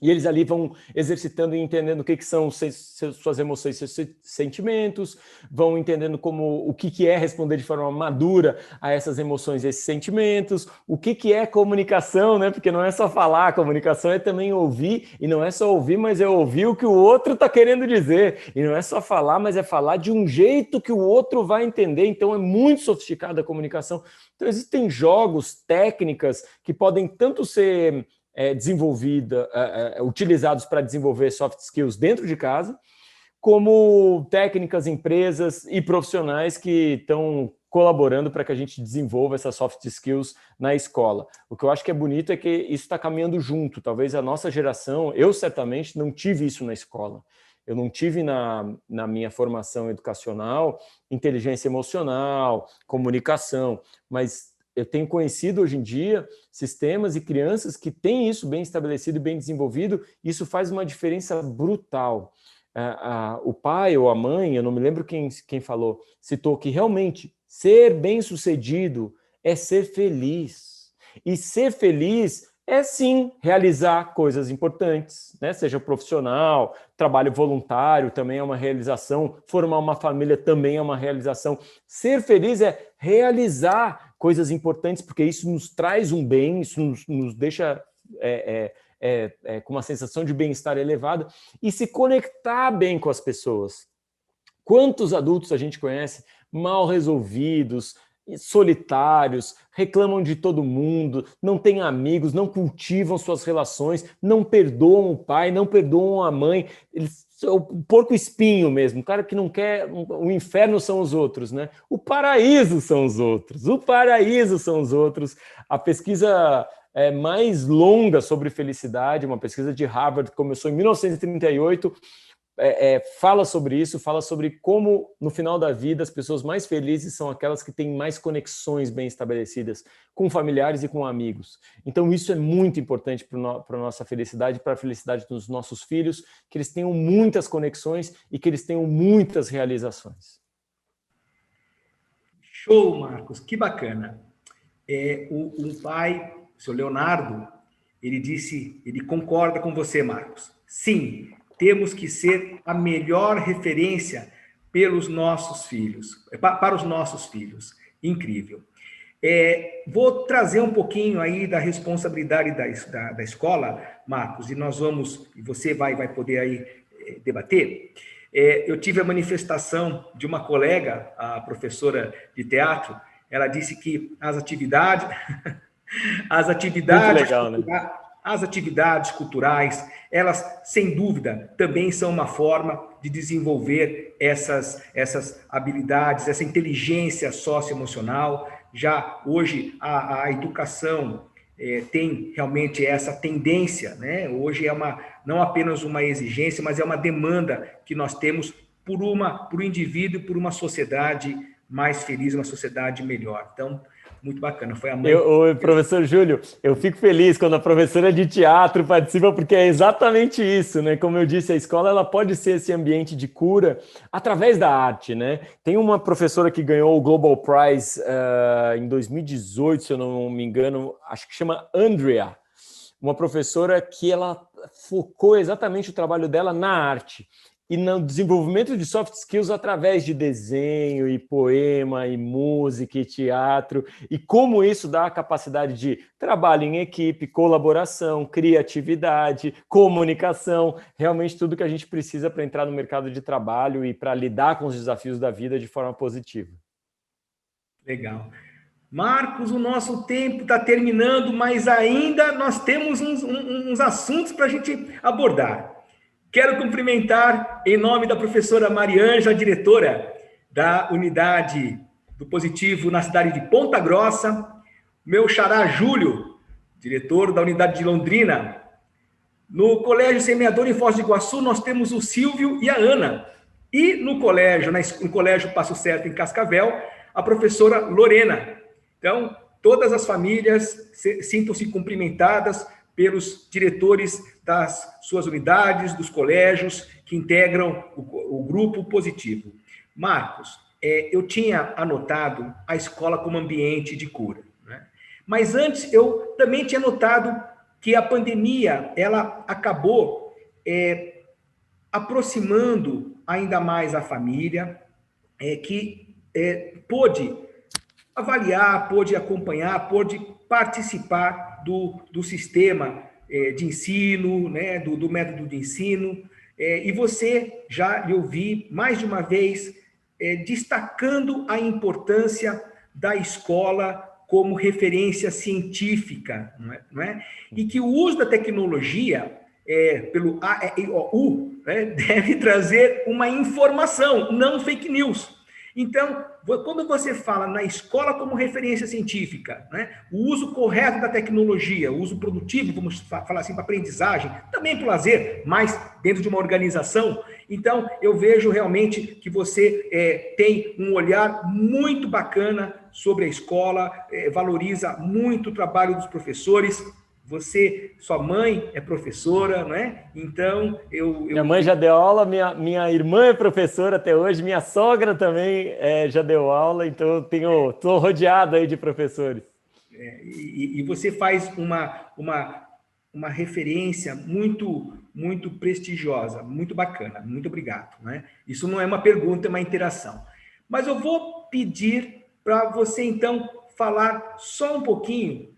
Speaker 3: e eles ali vão exercitando e entendendo o que são suas emoções e seus sentimentos, vão entendendo o que é responder de forma madura a essas emoções e esses sentimentos, o que é comunicação, né? Porque não é só falar, comunicação é também ouvir, e não é só ouvir, mas é ouvir o que o outro está querendo dizer, e não é só falar, mas é falar de um jeito que o outro vai entender, então é muito sofisticada a comunicação. Então existem jogos, técnicas que podem tanto ser utilizados para desenvolver soft skills dentro de casa, como técnicas, empresas e profissionais que estão colaborando para que a gente desenvolva essas soft skills na escola. O que eu acho que é bonito é que isso está caminhando junto. Talvez a nossa geração, eu certamente não tive isso na escola. Eu não tive na minha formação educacional inteligência emocional, comunicação, mas eu tenho conhecido hoje em dia sistemas e crianças que têm isso bem estabelecido e bem desenvolvido, e isso faz uma diferença brutal. O pai ou a mãe, eu não me lembro quem falou, citou que realmente ser bem-sucedido é ser feliz. E ser feliz é sim realizar coisas importantes, né? Seja profissional, trabalho voluntário também é uma realização, formar uma família também é uma realização. Ser feliz é realizar coisas importantes, porque isso nos traz um bem, isso nos deixa com uma sensação de bem-estar elevado, e se conectar bem com as pessoas. Quantos adultos a gente conhece mal resolvidos, solitários, reclamam de todo mundo, não têm amigos, não cultivam suas relações, não perdoam o pai, não perdoam a mãe, o porco espinho mesmo, o cara que não quer, o inferno são os outros, né? O paraíso são os outros, o paraíso são os outros. A pesquisa mais longa sobre felicidade, uma pesquisa de Harvard, que começou em 1938, fala sobre isso, fala sobre como, no final da vida, as pessoas mais felizes são aquelas que têm mais conexões bem estabelecidas com familiares e com amigos. Então, isso é muito importante para a nossa felicidade, para a felicidade dos nossos filhos, que eles tenham muitas conexões e que eles tenham muitas realizações.
Speaker 2: Show, Marcos, que bacana. O pai, o seu Leonardo, ele concorda com você, Marcos. Sim, temos que ser a melhor referência pelos nossos filhos, para os nossos filhos. Incrível. Vou trazer um pouquinho aí da responsabilidade da escola, Marcos, e você vai poder aí debater. Eu tive a manifestação de uma colega, a professora de teatro. Ela disse que as atividades
Speaker 3: legal, né?
Speaker 2: As atividades culturais, elas, sem dúvida, também são uma forma de desenvolver essas habilidades, essa inteligência socioemocional. Já hoje, a educação tem realmente essa tendência, né? Hoje não apenas uma exigência, mas é uma demanda que nós temos por o indivíduo, por uma sociedade mais feliz, uma sociedade melhor. Então, muito bacana, foi a mãe...
Speaker 3: Professor Júlio, eu fico feliz quando a professora de teatro participa, porque é exatamente isso, né? Como eu disse, a escola ela pode ser esse ambiente de cura através da arte, né? Tem uma professora que ganhou o Global Prize em 2018, se eu não me engano, acho que chama Andrea, uma professora que ela focou exatamente o trabalho dela na arte e no desenvolvimento de soft skills através de desenho e poema e música e teatro, e como isso dá a capacidade de trabalho em equipe, colaboração, criatividade, comunicação, realmente tudo que a gente precisa para entrar no mercado de trabalho e para lidar com os desafios da vida de forma positiva.
Speaker 2: Legal. Marcos, o nosso tempo está terminando, mas ainda nós temos uns assuntos para a gente abordar. Quero cumprimentar, em nome da professora Mariângela, diretora da unidade do Positivo na cidade de Ponta Grossa, meu xará Júlio, diretor da unidade de Londrina, No Colégio Semeador em Foz do Iguaçu, nós temos o Silvio e a Ana. E no Colégio Passo Certo, em Cascavel, a professora Lorena. Então, todas as famílias sintam-se cumprimentadas pelos diretores das suas unidades, dos colégios que integram o grupo positivo. Marcos, eu tinha anotado a escola como ambiente de cura, né? Mas antes eu também tinha notado que a pandemia ela acabou aproximando ainda mais a família, que pôde avaliar, pôde acompanhar, pôde participar do sistema de ensino, né, do método de ensino, e você já lhe ouvi mais de uma vez destacando a importância da escola como referência científica, não é? E que o uso da tecnologia, pelo AEIOU, né, deve trazer uma informação, não fake news. Então, quando você fala na escola como referência científica, né, o uso correto da tecnologia, o uso produtivo, vamos falar assim, para aprendizagem, também para o lazer, mas dentro de uma organização, então eu vejo realmente que você tem um olhar muito bacana sobre a escola, valoriza muito o trabalho dos professores. Sua mãe é professora, não é? Então,
Speaker 3: Minha mãe já deu aula, minha irmã é professora até hoje, minha sogra também já deu aula, então eu estou rodeado aí de professores.
Speaker 2: E você faz uma referência muito, muito prestigiosa, muito bacana, muito obrigado, né? Isso não é uma pergunta, é uma interação. Mas eu vou pedir para você, então, falar só um pouquinho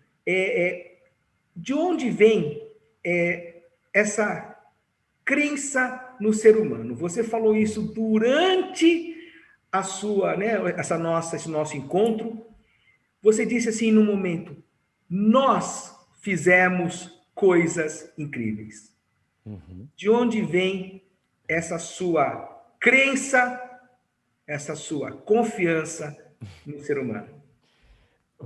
Speaker 2: de onde vem essa crença no ser humano. Você falou isso durante a sua, né, esse nosso encontro. Você disse assim no momento: nós fizemos coisas incríveis. Uhum. De onde vem essa sua crença, essa sua confiança no ser humano?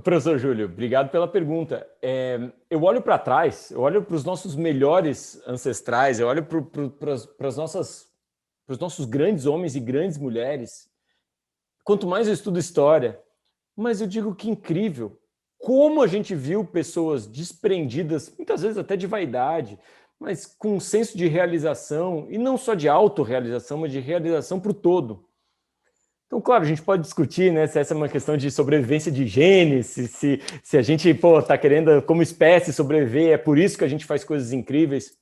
Speaker 3: Professor Júlio, obrigado pela pergunta. Eu olho para trás, eu olho para os nossos melhores ancestrais, eu olho para os nossos grandes homens e grandes mulheres. Quanto mais eu estudo história, mas eu digo que incrível como a gente viu pessoas desprendidas, muitas vezes até de vaidade, mas com um senso de realização, e não só de autorrealização, mas de realização para o todo. Então, claro, a gente pode discutir, né, se essa é uma questão de sobrevivência de genes, se a gente está querendo, como espécie, sobreviver, é por isso que a gente faz coisas incríveis.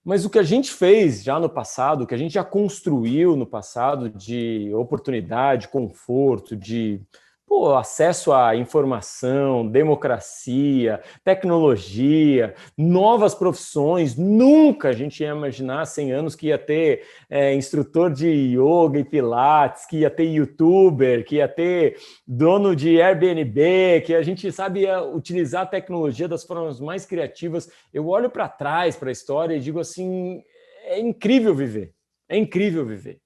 Speaker 3: Mas o que a gente fez já no passado, o que a gente já construiu no passado de oportunidade, conforto, de acesso à informação, democracia, tecnologia, novas profissões. Nunca a gente ia imaginar há 100 anos que ia ter instrutor de yoga e pilates, que ia ter youtuber, que ia ter dono de Airbnb, que a gente ia utilizar a tecnologia das formas mais criativas. Eu olho para trás, para a história, e digo assim, é incrível viver, é incrível viver.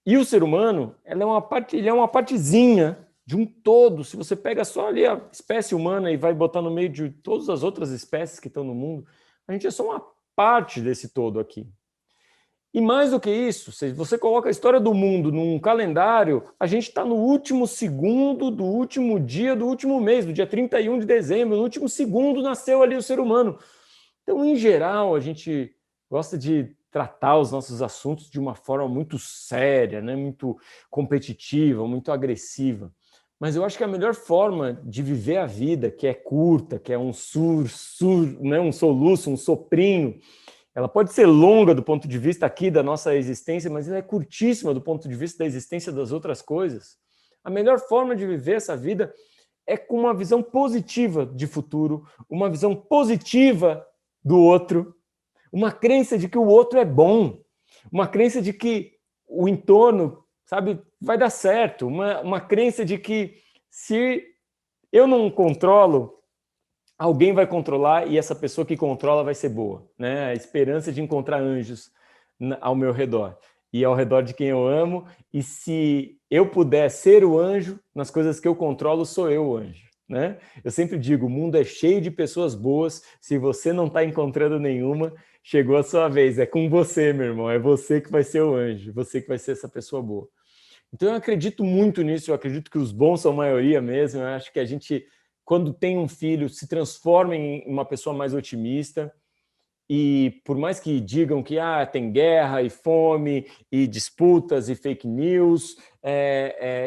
Speaker 3: E o ser humano, ele é uma partezinha de um todo. Se você pega só ali a espécie humana e vai botar no meio de todas as outras espécies que estão no mundo, a gente é só uma parte desse todo aqui. E mais do que isso, se você coloca a história do mundo num calendário, a gente está no último segundo do último dia do último mês, do dia 31 de dezembro, no último segundo nasceu ali o ser humano. Então, em geral, a gente gosta de tratar os nossos assuntos de uma forma muito séria, né? Muito competitiva, muito agressiva. Mas eu acho que a melhor forma de viver a vida, que é curta, que é um né? Um soluço, um soprinho, ela pode ser longa do ponto de vista aqui da nossa existência, mas ela é curtíssima do ponto de vista da existência das outras coisas. A melhor forma de viver essa vida é com uma visão positiva de futuro, uma visão positiva do outro, uma crença de que o outro é bom, uma crença de que o entorno, vai dar certo, uma crença de que se eu não controlo, alguém vai controlar e essa pessoa que controla vai ser boa, né? A esperança de encontrar anjos ao meu redor e ao redor de quem eu amo, e se eu puder ser o anjo, nas coisas que eu controlo, sou eu o anjo. né? Eu sempre digo, o mundo é cheio de pessoas boas, se você não está encontrando nenhuma, chegou a sua vez, é com você, meu irmão, é você que vai ser o anjo, você que vai ser essa pessoa boa. Então eu acredito muito nisso, eu acredito que os bons são a maioria mesmo, eu acho que a gente, quando tem um filho, se transforma em uma pessoa mais otimista, e por mais que digam que tem guerra e fome e disputas e fake news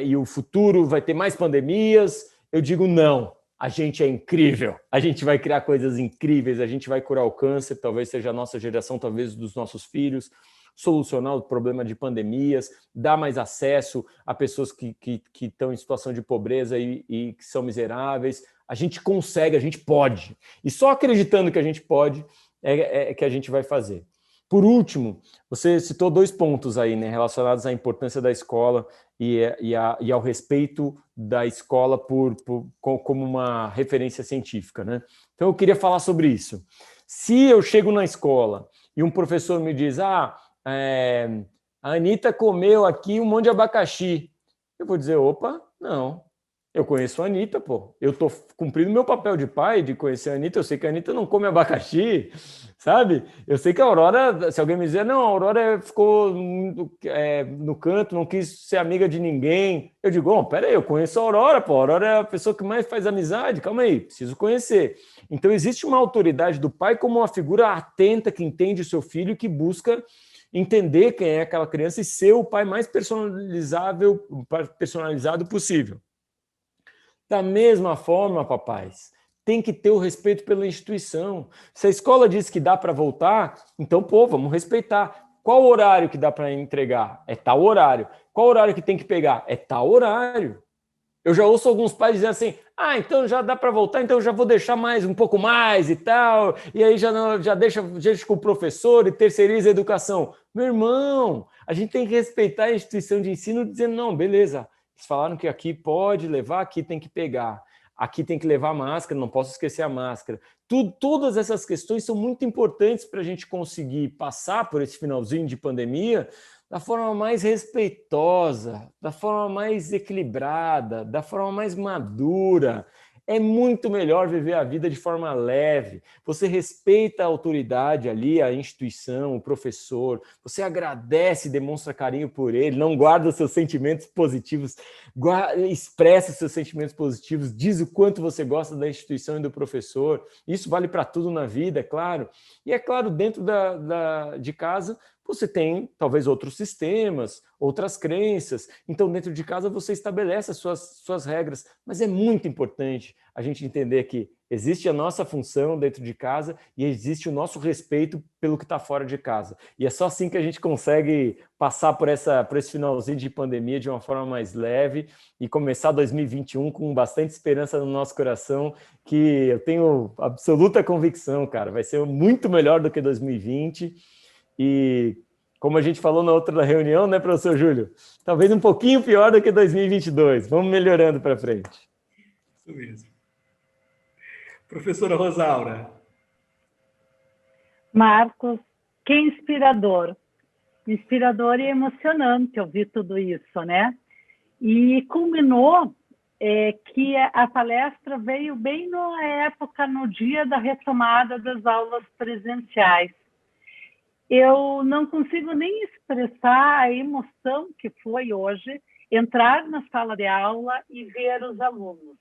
Speaker 3: e o futuro vai ter mais pandemias, eu digo não, a gente é incrível, a gente vai criar coisas incríveis, a gente vai curar o câncer, talvez seja a nossa geração, talvez dos nossos filhos, solucionar o problema de pandemias, dar mais acesso a pessoas que estão em situação de pobreza e que são miseráveis. A gente consegue, a gente pode. E só acreditando que a gente pode que a gente vai fazer. Por último, você citou 2 pontos aí, né, relacionados à importância da escola e ao respeito da escola como uma referência científica, né? Então, eu queria falar sobre isso. Se eu chego na escola e um professor me diz, a Anitta comeu aqui um monte de abacaxi, eu vou dizer, opa, não. Eu conheço a Anitta, pô. Eu tô cumprindo meu papel de pai, de conhecer a Anitta. Eu sei que a Anitta não come abacaxi, sabe? Eu sei que a Aurora, se alguém me dizer, não, a Aurora ficou no canto, não quis ser amiga de ninguém. Eu digo, peraí, eu conheço a Aurora, pô. A Aurora é a pessoa que mais faz amizade. Calma aí, preciso conhecer. Então, existe uma autoridade do pai como uma figura atenta que entende o seu filho e que busca entender quem é aquela criança e ser o pai mais personalizado possível. Da mesma forma, papais, tem que ter o respeito pela instituição. Se a escola diz que dá para voltar, então, vamos respeitar. Qual horário que dá para entregar? É tal horário. Qual horário que tem que pegar? É tal horário. Eu já ouço alguns pais dizendo assim, então já dá para voltar, então eu já vou deixar um pouco mais e tal, e aí já deixa com o professor e terceiriza a educação. Meu irmão, a gente tem que respeitar a instituição de ensino dizendo, não, beleza, eles falaram que aqui pode levar, aqui tem que pegar. Aqui tem que levar máscara, não posso esquecer a máscara. Todas essas questões são muito importantes para a gente conseguir passar por esse finalzinho de pandemia da forma mais respeitosa, da forma mais equilibrada, da forma mais madura. É muito melhor viver a vida de forma leve. Você respeita a autoridade ali, a instituição, o professor. Você agradece, demonstra carinho por ele, não guarda seus sentimentos positivos, expressa seus sentimentos positivos, diz o quanto você gosta da instituição e do professor. Isso vale para tudo na vida, é claro. E é claro, dentro de casa, você tem talvez outros sistemas, outras crenças. Então, dentro de casa, você estabelece as suas regras. Mas é muito importante a gente entender que existe a nossa função dentro de casa e existe o nosso respeito pelo que está fora de casa. E é só assim que a gente consegue passar por esse finalzinho de pandemia de uma forma mais leve e começar 2021 com bastante esperança no nosso coração, que eu tenho absoluta convicção, cara, vai ser muito melhor do que 2020. E, como a gente falou na outra reunião, né, professor Júlio? Talvez um pouquinho pior do que 2022. Vamos melhorando para frente.
Speaker 2: Isso mesmo. Professora Rosaura.
Speaker 1: Marcos, que inspirador. Inspirador e emocionante ouvir tudo isso, né? E culminou que a palestra veio bem na época, no dia da retomada das aulas presenciais. Eu não consigo nem expressar a emoção que foi hoje entrar na sala de aula e ver os alunos.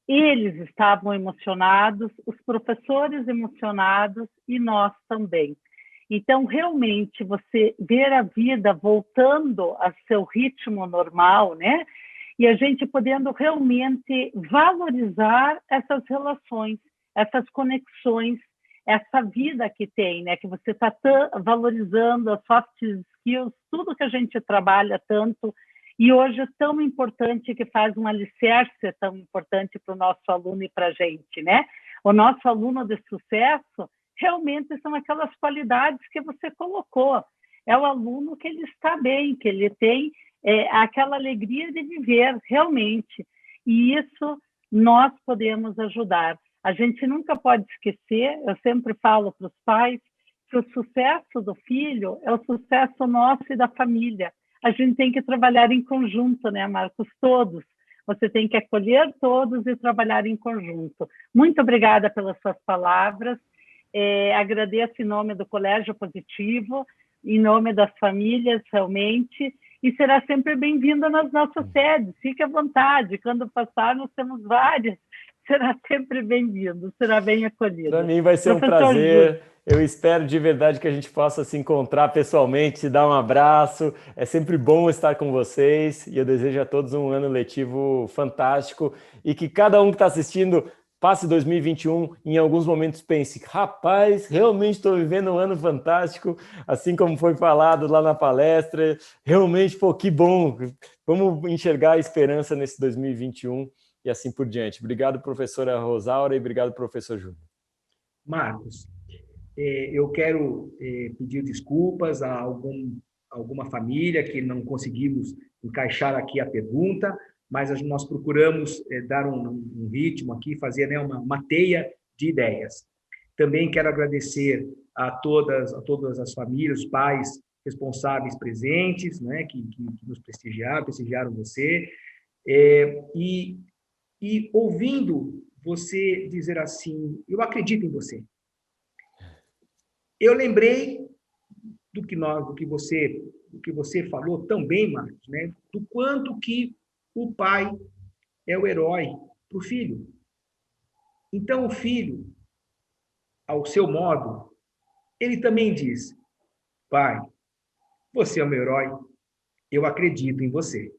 Speaker 1: Eles estavam emocionados, os professores emocionados e nós também. Então, realmente, você ver a vida voltando a seu ritmo normal, né? E a gente podendo realmente valorizar essas relações, essas conexões, essa vida que tem, né? Que você está valorizando as soft skills, tudo que a gente trabalha tanto, e hoje é tão importante, que faz um alicerce tão importante para o nosso aluno e para a gente, né? O nosso aluno de sucesso realmente são aquelas qualidades que você colocou. É o aluno que ele está bem, que ele tem aquela alegria de viver realmente. E isso nós podemos ajudar. A gente nunca pode esquecer, eu sempre falo para os pais, que o sucesso do filho é o sucesso nosso e da família. A gente tem que trabalhar em conjunto, né, Marcos? Todos. você tem que acolher todos e trabalhar em conjunto. Muito obrigada pelas suas palavras. Agradeço em nome do Colégio Positivo, em nome das famílias, realmente, e será sempre bem-vinda nas nossas sedes. Fique à vontade, quando passar, nós temos várias. Será sempre bem-vindo, será bem acolhido.
Speaker 3: Para mim vai ser um prazer. Eu espero de verdade que a gente possa se encontrar pessoalmente, se dar um abraço. É sempre bom estar com vocês e eu desejo a todos um ano letivo fantástico e que cada um que está assistindo passe 2021 em alguns momentos pense, rapaz, realmente estou vivendo um ano fantástico, assim como foi falado lá na palestra. Realmente, pô, que bom. Vamos enxergar a esperança nesse 2021 e assim por diante. Obrigado, professora Rosaura, e obrigado, professor Júlio.
Speaker 2: Marcos, eu quero pedir desculpas a alguma família que não conseguimos encaixar aqui a pergunta, mas nós procuramos dar um ritmo aqui, fazer, né, uma teia de ideias. Também quero agradecer a todas as famílias, os pais responsáveis presentes, né, que nos prestigiaram você, e ouvindo você dizer assim, eu acredito em você. Eu lembrei do que você falou também, Marcos, né? Do quanto que o pai é o herói para o filho. Então, o filho, ao seu modo, ele também diz, pai, você é o meu herói, eu acredito em você.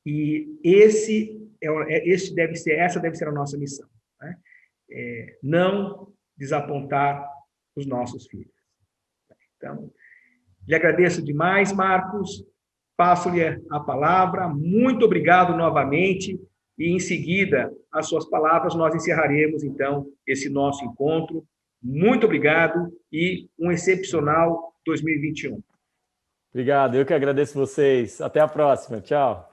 Speaker 2: E essa deve ser a nossa missão, né? Não desapontar os nossos filhos. Então, lhe agradeço demais, Marcos, passo-lhe a palavra, muito obrigado novamente, e em seguida, as suas palavras, nós encerraremos, então, esse nosso encontro. Muito obrigado e um excepcional 2021.
Speaker 3: Obrigado, eu que agradeço vocês. Até a próxima, tchau.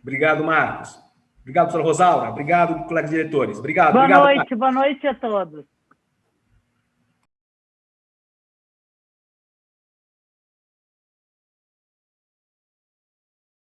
Speaker 2: Obrigado, Marcos. Obrigado, professora Rosaura. Obrigado, colegas diretores. Obrigado.
Speaker 1: Boa noite a todos.